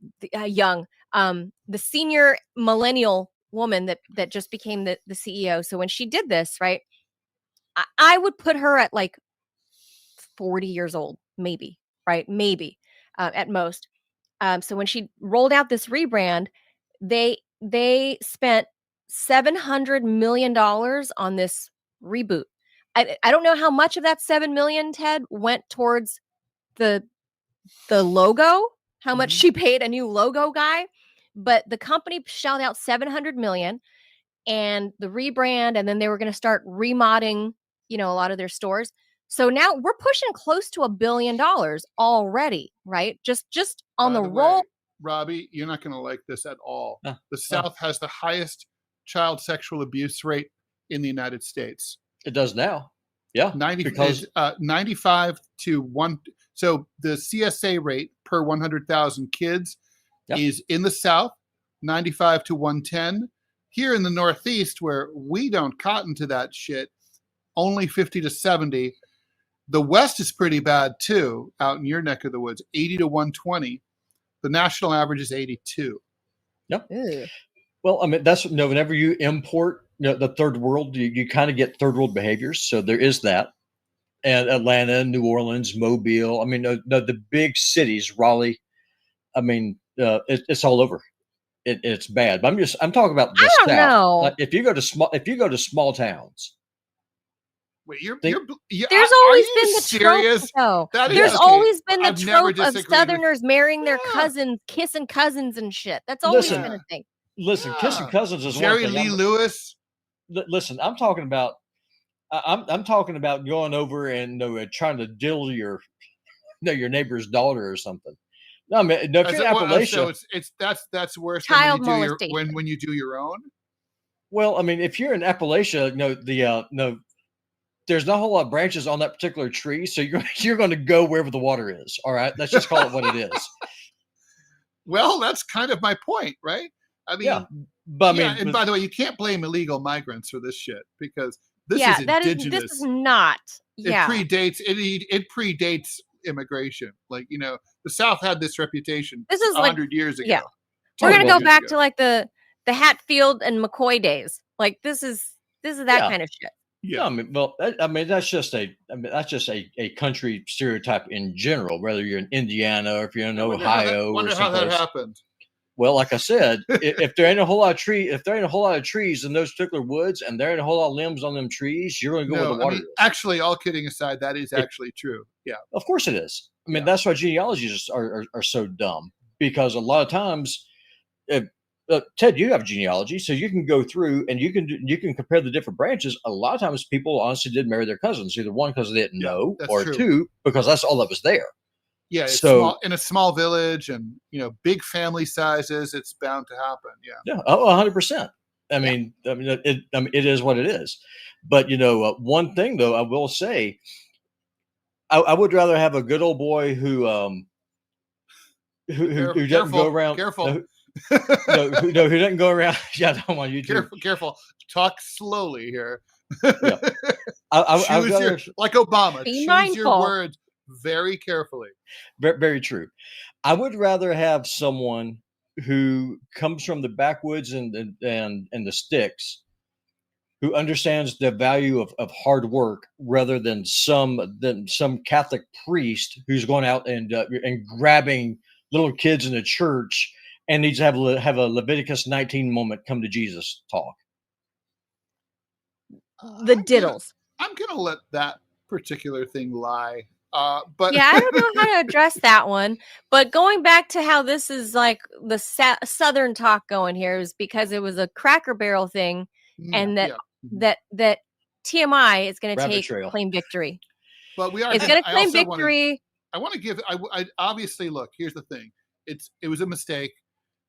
senior millennial woman that just became the CEO. So when she did this, right, I would put her at like 40 years old, maybe, right? Maybe at most. So when she rolled out this rebrand, they spent $700 million on this reboot. I don't know how much of that 7 million, Ted, went towards the logo, how much Mhm. she paid a new logo guy, but the company shelled out 700 million and the rebrand, and then they were going to start remodding, a lot of their stores. So now we're pushing close to $1 billion already, right? Just on By the the roll. way, Robbie, you're not going to like this at all. The South has the highest child sexual abuse rate in the United States. It does now. Yeah. 95 to 1. So the CSA rate per 100,000 kids is in the South, 95 to 110. Here in the Northeast, where we don't cotton to that shit, only 50 to 70. The West is pretty bad too, out in your neck of the woods, 80 to 120. The national average is 82. Yep. Ew. Well, I mean, that's whenever you import the third world, you kind of get third world behaviors. So there is that. And Atlanta, New Orleans, Mobile. I mean, the big cities, Raleigh. I mean, it's all over. It's bad. But I'm talking about the I don't South. know. Like if you go to small towns. Wait, There's always been the serious? trope, though. That is There's okay. always been the I've never trope of disagreed with- Southerners marrying their Yeah. cousins, kissing cousins and shit. That's always Listen, been a thing. Listen, kissing cousins is Jerry one thing. Lee Lewis. Listen, I'm talking about. I'm talking about going over and trying to diddle your neighbor's daughter or something. No, I mean, no, if you're in Appalachia, so that's worse Child than when you do molestation. when you do your own. well, I mean, if you're in Appalachia, there's not a whole lot of branches on that particular tree, so you're going to go wherever the water is. All right, let's just call it what it is. Well, that's kind of my point, right? I mean, Yeah, but and by the way, you can't blame illegal migrants for this shit because this is This indigenous. is not. Yeah. It predates immigration. Like, the South had this reputation This is 100 years ago. yeah. We're gonna 200 go years back ago. to like the Hatfield and McCoy days. Like this is that kind of shit. Yeah, I mean, that's just a country stereotype in general. Whether you're in Indiana or if you're in Ohio, I wonder or how that someplace. happened. Well, like I said, if there ain't a whole lot of trees in those particular woods, and there ain't a whole lot of limbs on them trees, you're going to go where the water is. Actually, all kidding aside, that is actually true. Yeah, of course it is. I mean, that's why genealogies are so dumb, because a lot of times, Ted, you have genealogy, so you can go through and you can compare the different branches. A lot of times, people honestly did marry their cousins, either one because they didn't know, or true. two because that's all that was there. Yeah, it's in a small village and big family sizes, it's bound to happen. Yeah. Yeah, 100%. I mean, it is what it is. But one thing though, I will say, I would rather have a good old boy who doesn't go around. Careful. Who doesn't go around. Yeah, I'm on YouTube. Careful. Talk slowly here. Yeah. Like Obama. Be choose mindful. Your words very carefully. Very, very true. I would rather have someone who comes from the backwoods and the sticks, who understands the value of hard work, rather than some Catholic priest who's going out and grabbing little kids in the church and needs to have a Leviticus 19 moment come to Jesus talk. The diddles. I'm gonna let that particular thing lie. But yeah, I don't know how to address that one. But going back to how this is like the Southern talk going here is because it was a Cracker Barrel thing, and that TMI is going to claim victory. But we are. It's going to claim victory. I want to give. I obviously look. Here's the thing. It was a mistake.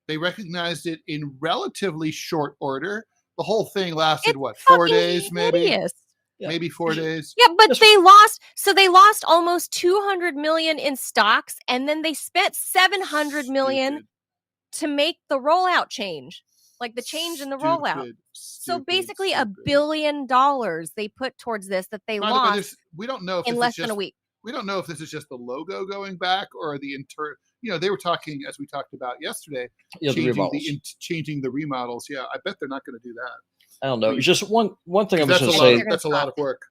They recognized it in relatively short order. The whole thing lasted 4 days, maybe. Hideous. maybe 4 days. Yeah, but they lost almost 200 million in stocks, and then they spent 700 million Stupid. to make the rollout change, like the change in the rollout. So basically $1 billion they put towards this that they lost we don't know if in less than a week. We don't know if this is just the logo going back or the they were talking, as we talked about yesterday, changing the remodels. Yeah, I bet they're not going to do that. I don't know. It's just one thing I'm just going to say. That's a lot of work.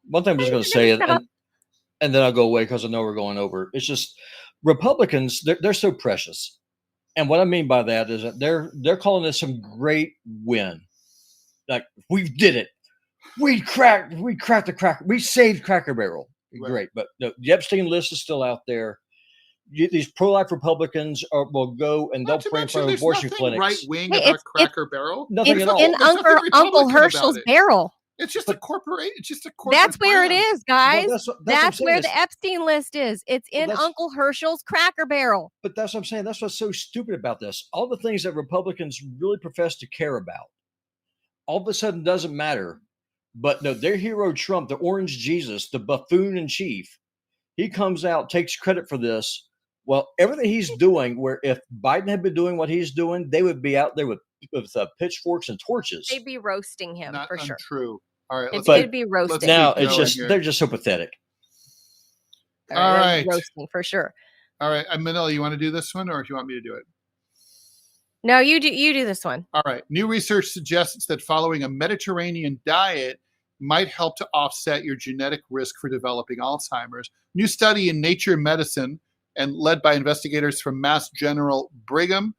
One thing I'm just going to say, and then I'll go away because I know we're going over. It's just Republicans, they're so precious. And what I mean by that is that they're calling this some great win. Like, we did it. We cracked the cracker. We saved Cracker Barrel. Right. Great. But no, the Epstein list is still out there. These pro-life Republicans will go and they'll pray for abortion clinics. Right wing about Cracker Barrel. Nothing at all. In Uncle Herschel's barrel. It's just a corporate. It's just a corporate. That's where it is, guys. Well, that's where the Epstein list is. It's in Uncle Herschel's Cracker Barrel. But that's what I'm saying. That's what's so stupid about this. All the things that Republicans really profess to care about, all of a sudden doesn't matter. But no, their hero Trump, the orange Jesus, the buffoon in chief, he comes out, takes credit for this. Well, everything he's doing, where if Biden had been doing what he's doing, they would be out there with pitchforks and torches. They'd be roasting him for sure. True. All right, it'd be roasting. Now they're just so pathetic. All right, roasting for sure. All right, Manila, you want to do this one, or do you want me to do it? No, you do this one. All right. New research suggests that following a Mediterranean diet might help to offset your genetic risk for developing Alzheimer's. New study in Nature Medicine and led by investigators from Mass General Brigham,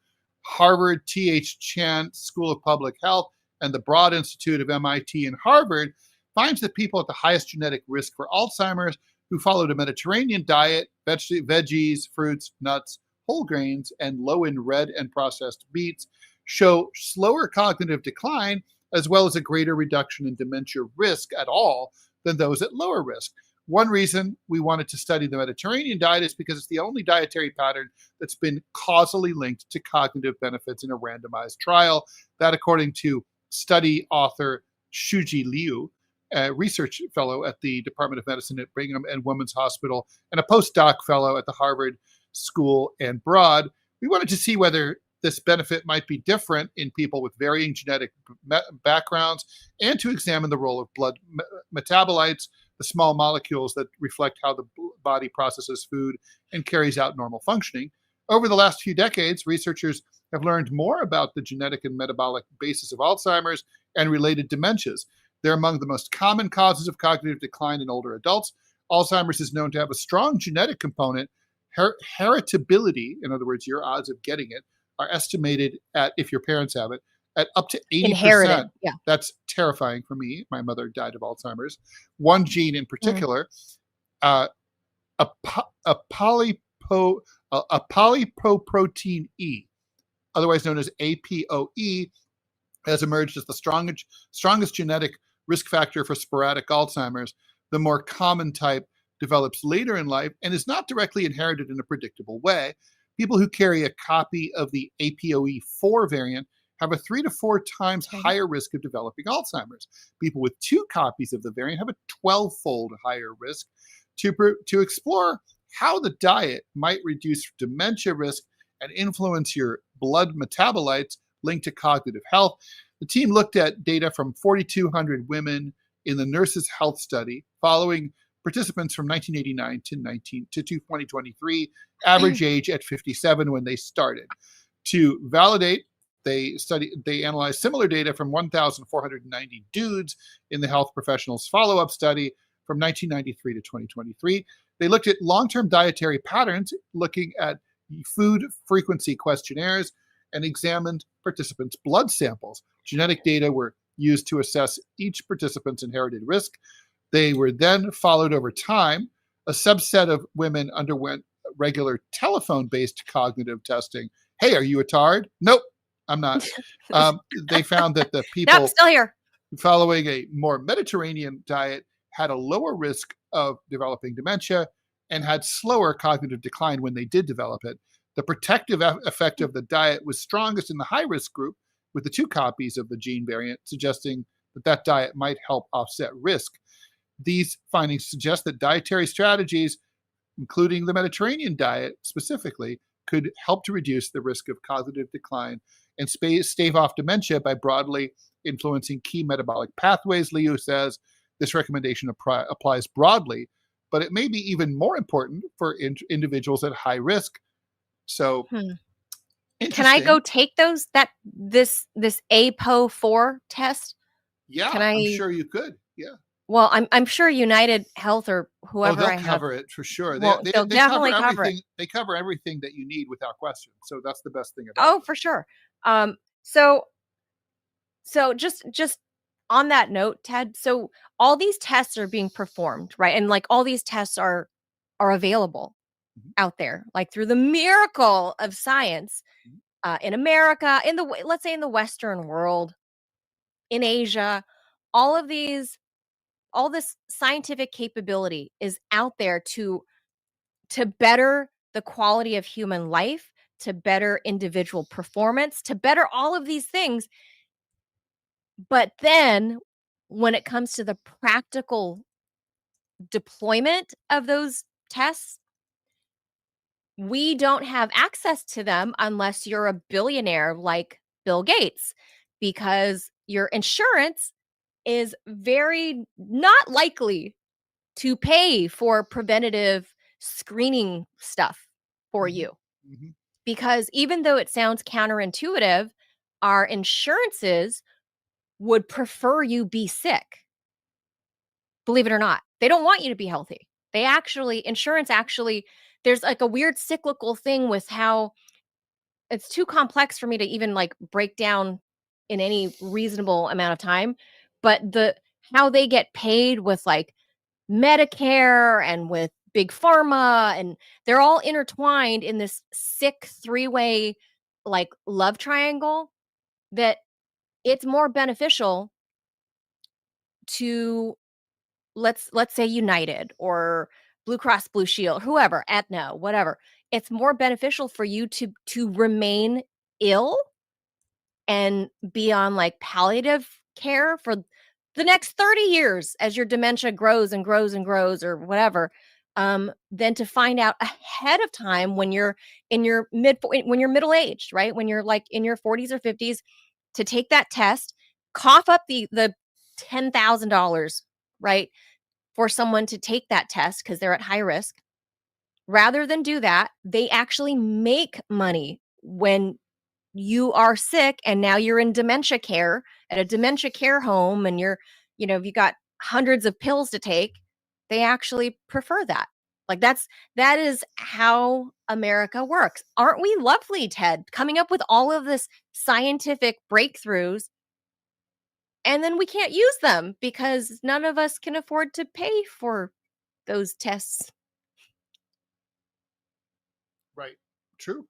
Harvard T.H. Chan School of Public Health, and the Broad Institute of MIT and Harvard finds that people at the highest genetic risk for Alzheimer's who followed a Mediterranean diet, veggies, fruits, nuts, whole grains, and low in red and processed meats show slower cognitive decline as well as a greater reduction in dementia risk at all than those at lower risk. One reason we wanted to study the Mediterranean diet is because it's the only dietary pattern that's been causally linked to cognitive benefits in a randomized trial. That, according to study author Shuji Liu, a research fellow at the Department of Medicine at Brigham and Women's Hospital and a postdoc fellow at the Harvard School and Broad. We wanted to see whether this benefit might be different in people with varying genetic backgrounds and to examine the role of blood metabolites, the small molecules that reflect how the body processes food and carries out normal functioning. Over the last few decades, researchers have learned more about the genetic and metabolic basis of Alzheimer's and related dementias. They're among the most common causes of cognitive decline in older adults. Alzheimer's is known to have a strong genetic component. Heritability, in other words, your odds of getting it, are estimated at, if your parents have it, at up to 80%. Inherited, yeah. That's terrifying for me. My mother died of Alzheimer's. One gene in particular, a polypoprotein E, otherwise known as APOE, has emerged as the strongest genetic risk factor for sporadic Alzheimer's. The more common type develops later in life and is not directly inherited in a predictable way. People who carry a copy of the APOE4 variant have a 3 to 4 times higher risk of developing Alzheimer's. People with 2 copies of the variant have a 12-fold higher risk. To explore how the diet might reduce dementia risk and influence your blood metabolites linked to cognitive health, the team looked at data from 4,200 women in the Nurses' Health Study, following participants from 1989 to 2023, average age at 57 when they started. To validate, they analyzed similar data from 1,490 dudes in the health professionals follow-up study from 1993 to 2023. They looked at long-term dietary patterns, looking at food frequency questionnaires, and examined participants' blood samples. Genetic data were used to assess each participant's inherited risk. They were then followed over time. A subset of women underwent regular telephone-based cognitive testing. Hey, are you a tard? Nope, I'm not. They found that the people Nope, still here. Following a more Mediterranean diet had a lower risk of developing dementia and had slower cognitive decline when they did develop it. The protective effect of the diet was strongest in the high-risk group with the 2 copies of the gene variant, suggesting that diet might help offset risk. These findings suggest that dietary strategies, including the Mediterranean diet specifically, could help to reduce the risk of cognitive decline and stave off dementia by broadly influencing key metabolic pathways. Liu says this recommendation applies broadly, but it may be even more important for individuals at high risk. So, can I go take this APO4 test? Yeah, Can I'm sure you could. Yeah. Well, I'm sure United Health or whoever they'll cover it for sure. They'll definitely cover everything. it. They cover everything that you need without question. So that's the best thing about it. Oh, for sure. So just on that note, Ted, so all these tests are being performed, right? And like all these tests are available out there, like through the miracle of science, in America, let's say in the Western world, in Asia, all this scientific capability is out there to better the quality of human life, to better individual performance, to better all of these things. But then when it comes to the practical deployment of those tests, we don't have access to them unless you're a billionaire like Bill Gates, because your insurance is very not likely to pay for preventative screening stuff for you. Because even though it sounds counterintuitive, our insurances would prefer you be sick. Believe it or not, they don't want you to be healthy. Insurance actually, there's like a weird cyclical thing with how it's too complex for me to even like break down in any reasonable amount of time. But how they get paid with like Medicare and with big pharma, and they're all intertwined in this sick three-way like love triangle, that it's more beneficial to let's say United or Blue Cross Blue Shield, whoever, Aetna, whatever. It's more beneficial for you to remain ill and be on like palliative care for the next 30 years as your dementia grows and grows and grows or whatever, than to find out ahead of time when you're middle aged, right? When you're like in your 40s or 50s, to take that test, cough up the $10,000, right, for someone to take that test because they're at high risk. Rather than do that, they actually make money when you are sick and now you're in dementia care at a dementia care home, and you've got hundreds of pills to take. They actually prefer that. Like that is how America works. Aren't we lovely, Ted? Coming up with all of this scientific breakthroughs, and then we can't use them because none of us can afford to pay for those tests. Right. True.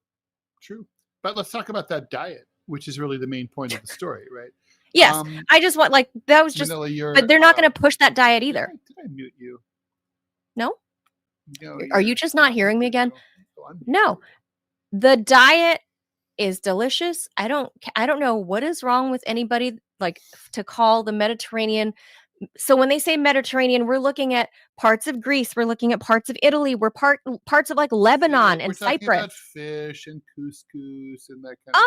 But let's talk about that diet, which is really the main point of the story, right? Yes. I just want, like, that was just, Manila, but they're not going to push that diet either. Did I mute you? No? No. Are you just not hearing me again? No. The diet is delicious. I don't know what is wrong with anybody like to call the Mediterranean. So when they say Mediterranean, we're looking at parts of Greece, we're looking at parts of Italy, we're parts of like Lebanon and Cyprus. We're talking about fish and couscous and that kind of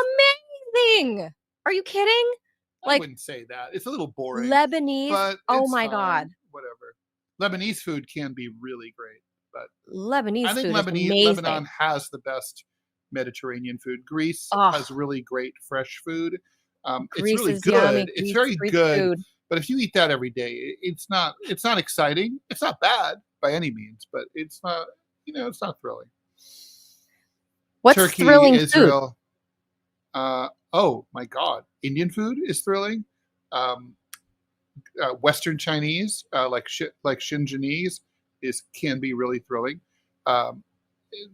Amazing. Are you kidding? I wouldn't say that. It's a little boring. Lebanese. But oh my God. Whatever. Lebanese food can be really great, but Lebanese I think food is amazing. Lebanon has the best Mediterranean food. Greece has really great fresh food. It's really good. Yummy. It's very good. Food. But if you eat that every day, it's not exciting. It's not bad by any means, but it's not, it's not thrilling. What's Turkey, thrilling Israel. Food? Oh my God. Indian food is thrilling. Western Chinese, like Xinjianese can be really thrilling.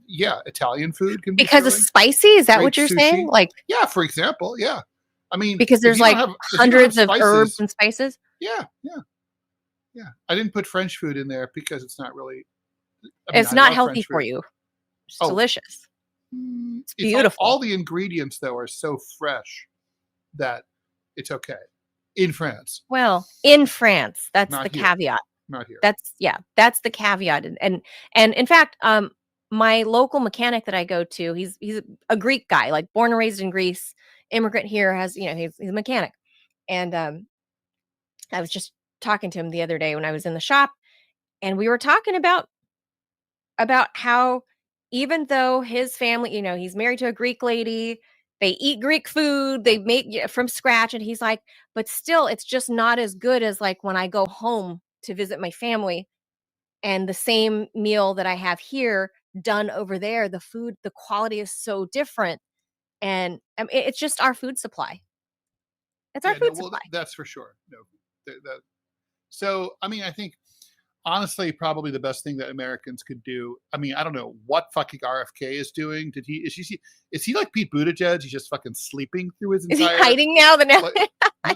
Yeah, Italian food can be because thrilling. Of spicy. Is that what you're sushi. Saying? Like, yeah, for example, yeah. I mean, because there's like hundreds of herbs and spices. Yeah. I didn't put French food in there because it's not really. It's not healthy for you. It's delicious. It's beautiful. All the ingredients though are so fresh that it's okay in France. Well, in France, that's not the here. caveat. Not here. That's the caveat. And in fact, my local mechanic that I go to, he's a Greek guy, like born and raised in Greece, immigrant here, has, he's a mechanic. And I was just talking to him the other day when I was in the shop, and we were talking about how, even though his family, he's married to a Greek lady, they eat Greek food, they make from scratch, and he's like, but still, it's just not as good as like when I go home to visit my family, and the same meal that I have here done over there, the quality is so different. And it's just our food supply. It's our food supply. That's for sure. No, so, I mean, I think, honestly, probably the best thing that Americans could do. I mean, I don't know what fucking RFK is doing. Is he like Pete Buttigieg? He's just fucking sleeping through his entire. Is he hiding now?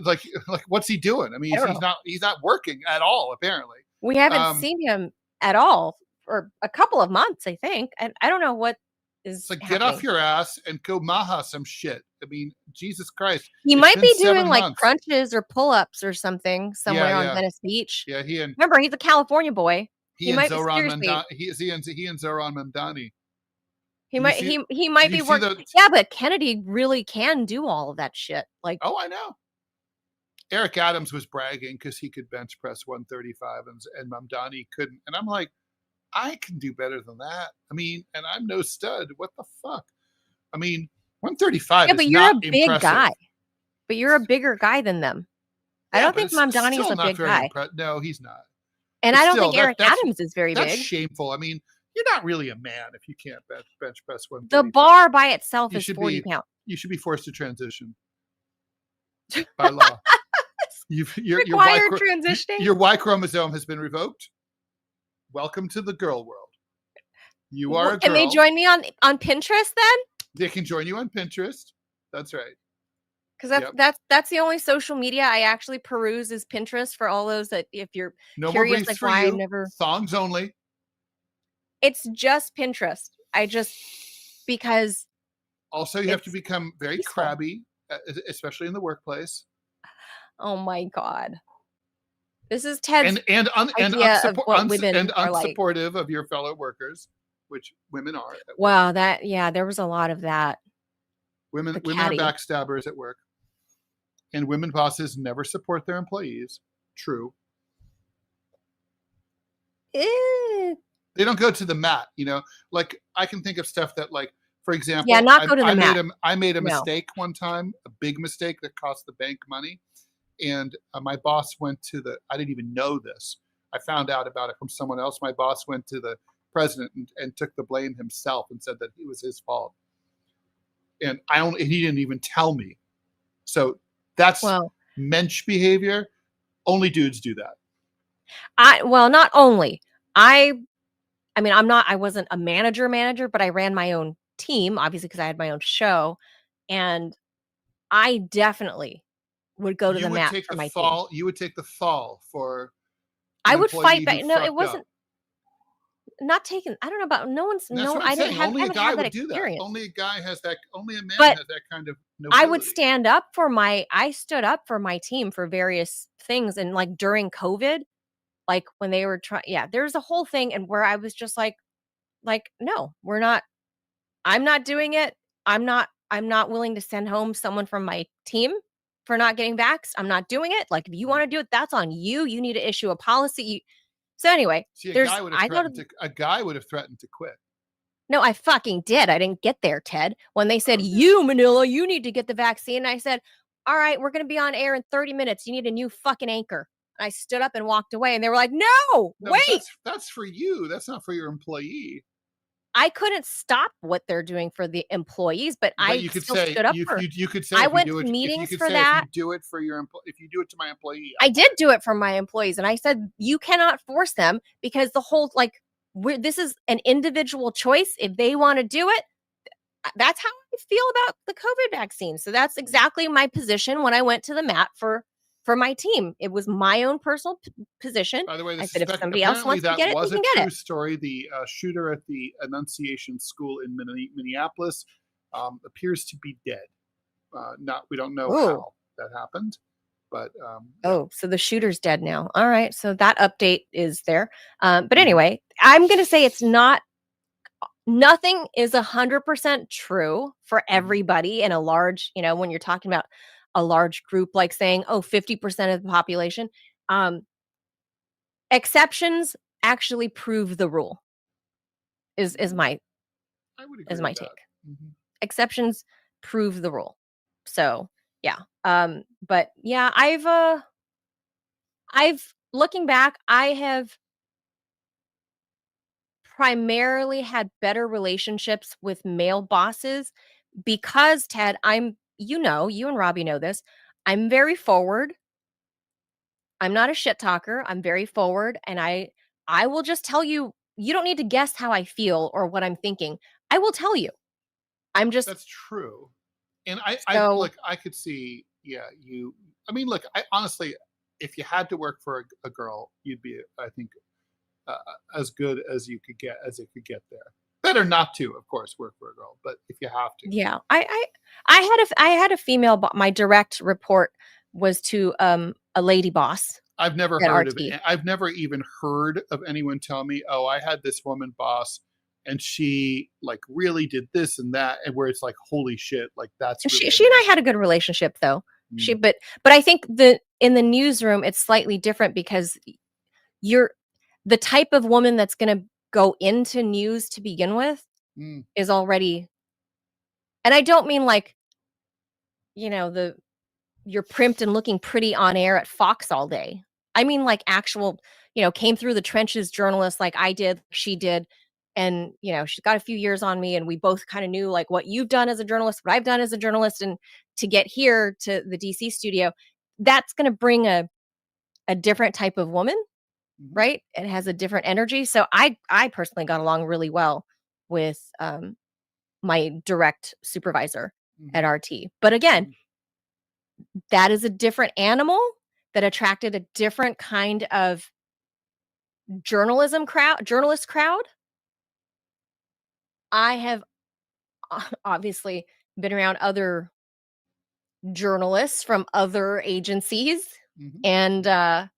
Like what's he doing? I mean, he's not working at all, apparently. We haven't seen him at all for a couple of months, I think. And I don't know what is. It's like, get off your ass and go maha some shit. I mean, Jesus Christ. He might be doing like crunches or pull-ups or something somewhere on Venice Beach. Yeah, remember, he's a California boy. He and Zoran Mamdani. He might be working. Yeah, but Kennedy really can do all of that shit. Like, oh, I know. Eric Adams was bragging because he could bench press 135 and Mamdani couldn't. And I'm like, I can do better than that. I mean, and I'm no stud. What the fuck? I mean, 135 but you're a big guy. But you're a bigger guy than them. I don't think Mamdani is a big guy. No, he's not. And I don't think Eric Adams is very big. That's shameful. I mean, you're not really a man if you can't bench press 135. The bar by itself is 40 pounds. You should be forced to transition by law. Your Y chromosome has been revoked. Welcome to the girl world. You are a girl. Can they join me on Pinterest then? They can join you on Pinterest. That's right. Because that's the only social media I actually peruse is Pinterest, for all those that, if you're curious, like why I never. Thongs only. It's just Pinterest. Because. Also, you have to become very crabby, especially in the workplace. Oh my God. This is Ted's unsupportive of your fellow workers, which women are. Wow, there was a lot of that. Women are backstabbers at work, and women bosses never support their employees. True. They don't go to the mat, Like, I can think of stuff that, like, for example, go to the mat. I made a mistake one time, a big mistake that cost the bank money. And my boss went to I didn't even know this. I found out about it from someone else. My boss went to the president and took the blame himself and said that it was his fault. And he didn't even tell me. So that's mensch behavior. Only dudes do that. Not only. I wasn't a manager, but I ran my own team, obviously, because I had my own show. And I definitely would go to the mat for my team. You would take the fall for. I would fight back. No, it wasn't. Not taken. I don't know about no one's. That's no, I didn't have. Only a guy would do that. Only a man has that kind of. Nobility. I would stand up for I stood up for my team for various things, and like during COVID, like when they were trying. Yeah, there's a whole thing, and where I was just like, no, we're not. I'm not doing it. I'm not willing to send home someone from my team for not getting vaxxed. I'm not doing it. Like, if you want to do it, that's on you. You need to issue a policy. So anyway, a guy would have threatened to quit. No, I fucking did. I didn't get there, Ted. When they said, you, Manila, you need to get the vaccine. I said, all right, we're going to be on air in 30 minutes. You need a new fucking anchor. And I stood up and walked away, and they were like, no wait. That's for you. That's not for your employee. I couldn't stop what they're doing for the employees, but I stood up for. You could say I went to meetings for that. If you do it for if you do it to my employee, I did do it for my employees, and I said you cannot force them, because the whole this is an individual choice. If they want to do it, that's how I feel about the COVID vaccine. So that's exactly my position when I went to the mat for my team. It was my own personal position. By the way, I said, if somebody else wants to get it, you can get it. That was a true story. The shooter at the Annunciation School in Minneapolis appears to be dead. We don't know how that happened. But Oh, so the shooter's dead now. All right. So that update is there. But Mhm. anyway, I'm going to say it's not, nothing is 100% true for everybody in a large, when you're talking about a large group, like saying, oh, 50% of the population. Exceptions actually prove the rule is my I would agree is my with that. take. Mhm. Exceptions prove the rule. So yeah. But yeah, I've looking back, I have primarily had better relationships with male bosses because Ted, you and Robbie know this. I'm very forward. I'm not a shit talker. I'm very forward and I will just tell you, you don't need to guess how I feel or what I'm thinking. I will tell you. I'm just That's true. And I so look, I could see, yeah, you. I mean, look, I honestly, if you had to work for a girl, you'd be, I think, as good as you could get, as it could get there. Better not to, of course, work for a girl, but if you have to, yeah. I had a female my direct report was to a lady boss I've never at heard of RT. it. I've never even heard of anyone tell me, "Oh, I had this woman boss, and she like really did this and that," and where it's like, "Holy shit!" Like that's And really she and I had amazing. a good relationship though. She Mm. but I think in the newsroom it's slightly different because you're the type of woman that's going to go into news to begin with Mm. is already, and I don't mean like, the you're primped and looking pretty on air at Fox all day. I mean like actual, came through the trenches journalists like I did, she did. And, she's got a few years on me and we both kind of knew like what you've done as a journalist, what I've done as a journalist. And to get here to the DC studio, that's going to bring a different type of woman, Mhm. right? It has a different energy. So I personally got along really well with my direct supervisor at Mhm. RT. But again, Mhm. that is a different animal that attracted a different kind of journalist crowd. I have obviously been around other journalists from other agencies Mhm. and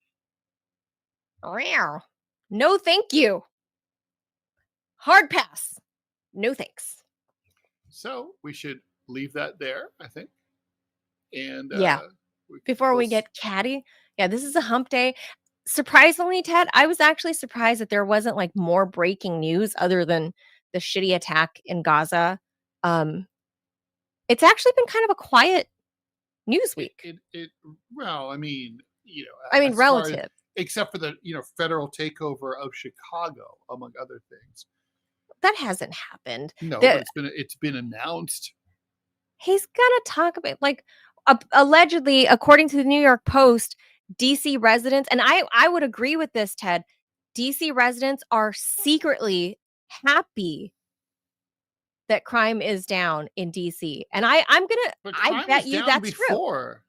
no thank you. Hard pass. No thanks. So we should leave that there, I think, and Yeah. we, Before we'll. we get catty, yeah, this is a hump day. Surprisingly, Ted, I was actually surprised that there wasn't like more breaking news other than the shitty attack in Gaza. Um, it's actually been kind of a quiet news week. Well, I mean, I mean, as far as relative. except for the federal takeover of Chicago, among other things. That hasn't happened. No, but The it's been announced. He's gonna talk about like allegedly, according to the New York Post, DC residents, and I would agree with this, Ted. DC residents are secretly happy that crime is down in DC. And But I crime bet was you down that's true. before.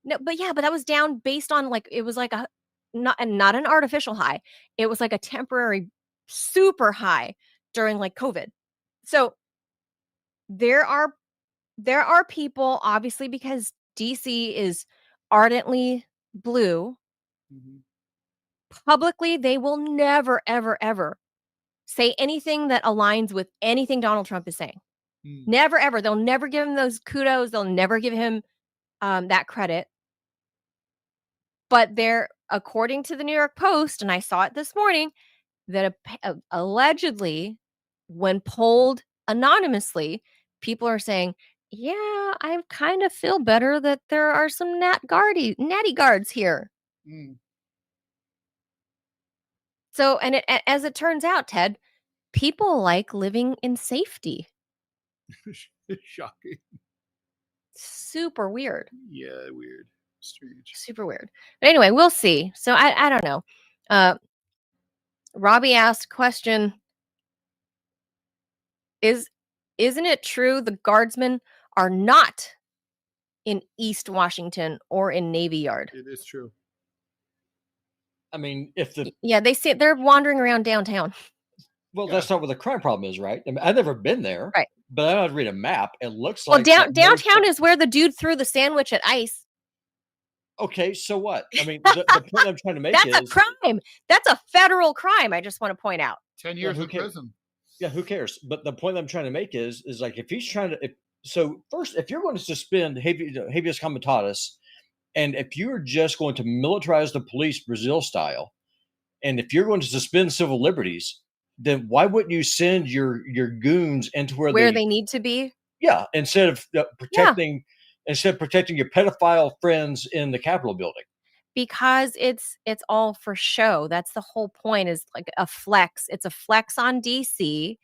No, but yeah, but that was down based on like it was like a not an artificial high. It was like a temporary super high during like COVID. So there are there are people obviously because DC is ardently blue. Mhm. Publicly, they will never ever ever say anything that aligns with anything Donald Trump is saying. Mm. Never ever. They'll never give him those kudos. They'll never give him that credit. But they're, according to the New York Post, and I saw it this morning, that allegedly, when polled anonymously, people are saying, "Yeah, I kind of feel better that there are some natty guards here." Mm. So, and as it turns out, Ted, people like living in safety. Shocking. Super weird. Yeah, weird, strange. Super weird. But anyway, we'll see. So I don't know. Uh, Robbie asked question: Isn't it true the guardsmen are not in East Washington or in Navy Yard? It is true. I mean, if the Yeah, they're wandering around downtown. well, Yeah. that's not where the crime problem is, right? I mean, I've never been there, Right. but I don't read a map. It looks Well, like that most downtown is where the dude threw the sandwich at ICE. Okay, so what? I mean, the point I'm trying to make That's is a crime. That's a federal crime. I just want to point out. 10 Yeah, years who in cares? prison. Yeah, who cares? But the point I'm trying to make is like if he's trying to, so first, if you're going to suspend habeas comitatus, and if you're just going to militarize the police Brazil style, and if you're going to suspend civil liberties, then why wouldn't you send your goons into where They need to be? yeah, instead of Yeah. protecting your pedophile friends in the Capitol building? Because it's all for show. That's the whole point, is like a flex. It's a flex on DC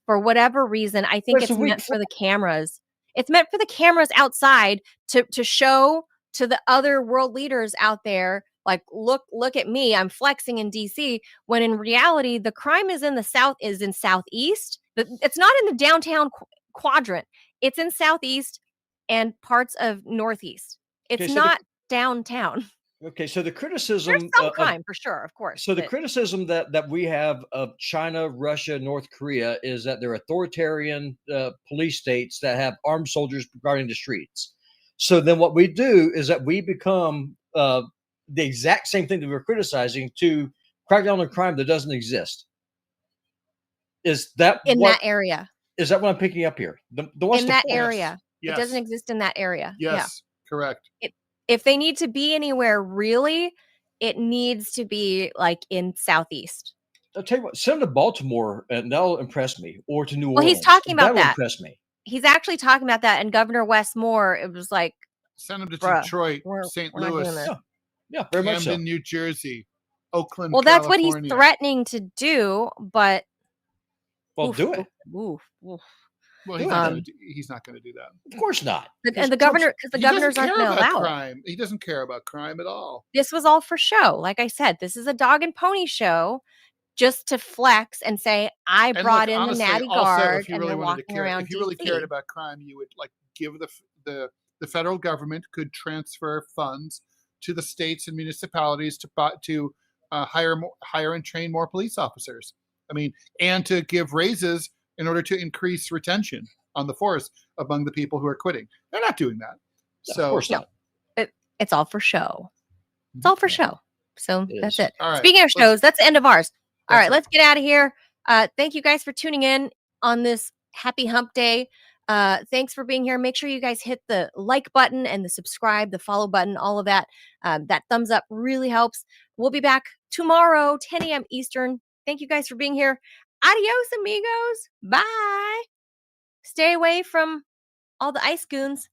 for whatever reason. I think That's it's a weak meant for the cameras. It's meant for the cameras outside to show to the other world leaders out there, like, look at me, I'm flexing in DC, when in reality the crime is in southeast. But it's not in the downtown quadrant. It's in southeast and parts of northeast. It's Okay, so not downtown. okay, so the There's criticism some of crime for sure, of course. so the but criticism that we have of China, Russia, North Korea is that they're authoritarian police states that have armed soldiers guarding the streets. So then what we do is that we become the exact same thing that we're criticizing to crack down on crime that doesn't exist. Is that in what that area, is that what I'm picking up here? What's in the that point? area, Yes. it doesn't exist in that area. Yes, correct. If they need to be anywhere, really, it needs to be like in southeast. I'll tell you what, send them to Baltimore and that'll impress me, or to New Well, Orleans. he's talking about That'll that. impress me. He's actually talking about that, and Governor Wes Moore, it was like, Send them to bruh, Detroit, we're St. not doing Louis, this. Yeah, very much so. Camden, New Jersey, Oakland, Well, that's what he's California. threatening to do, but Well, oof, do it. oof, oof. Well, he's not going to do that. Of course not. And the governor, because the governors aren't going to allow it. crime. He doesn't care about crime at all. This was all for show. Like I said, this is a dog and pony show, just to flex and say, I brought in honestly, the natty also, guard, if you and really they're wanted to walking care, around if you really DC. cared about crime, you would like give the federal government could transfer funds to the states and municipalities to hire and train more police officers. I mean, and to give raises in order to increase retention on the force among the people who are quitting. They're not doing that. No, So of course not. It's all for show. It's all for show. So that's it. All right. Speaking of shows, that's the end of ours. All right, it. let's get out of here. Thank you guys for tuning in on this happy hump day. Thanks for being here. Make sure you guys hit the like button and the subscribe, the follow button, all of that. That thumbs up really helps. We'll be back tomorrow, 10 a.m. Eastern. Thank you guys for being here. Adios, amigos. Bye. Stay away from all the ice goons.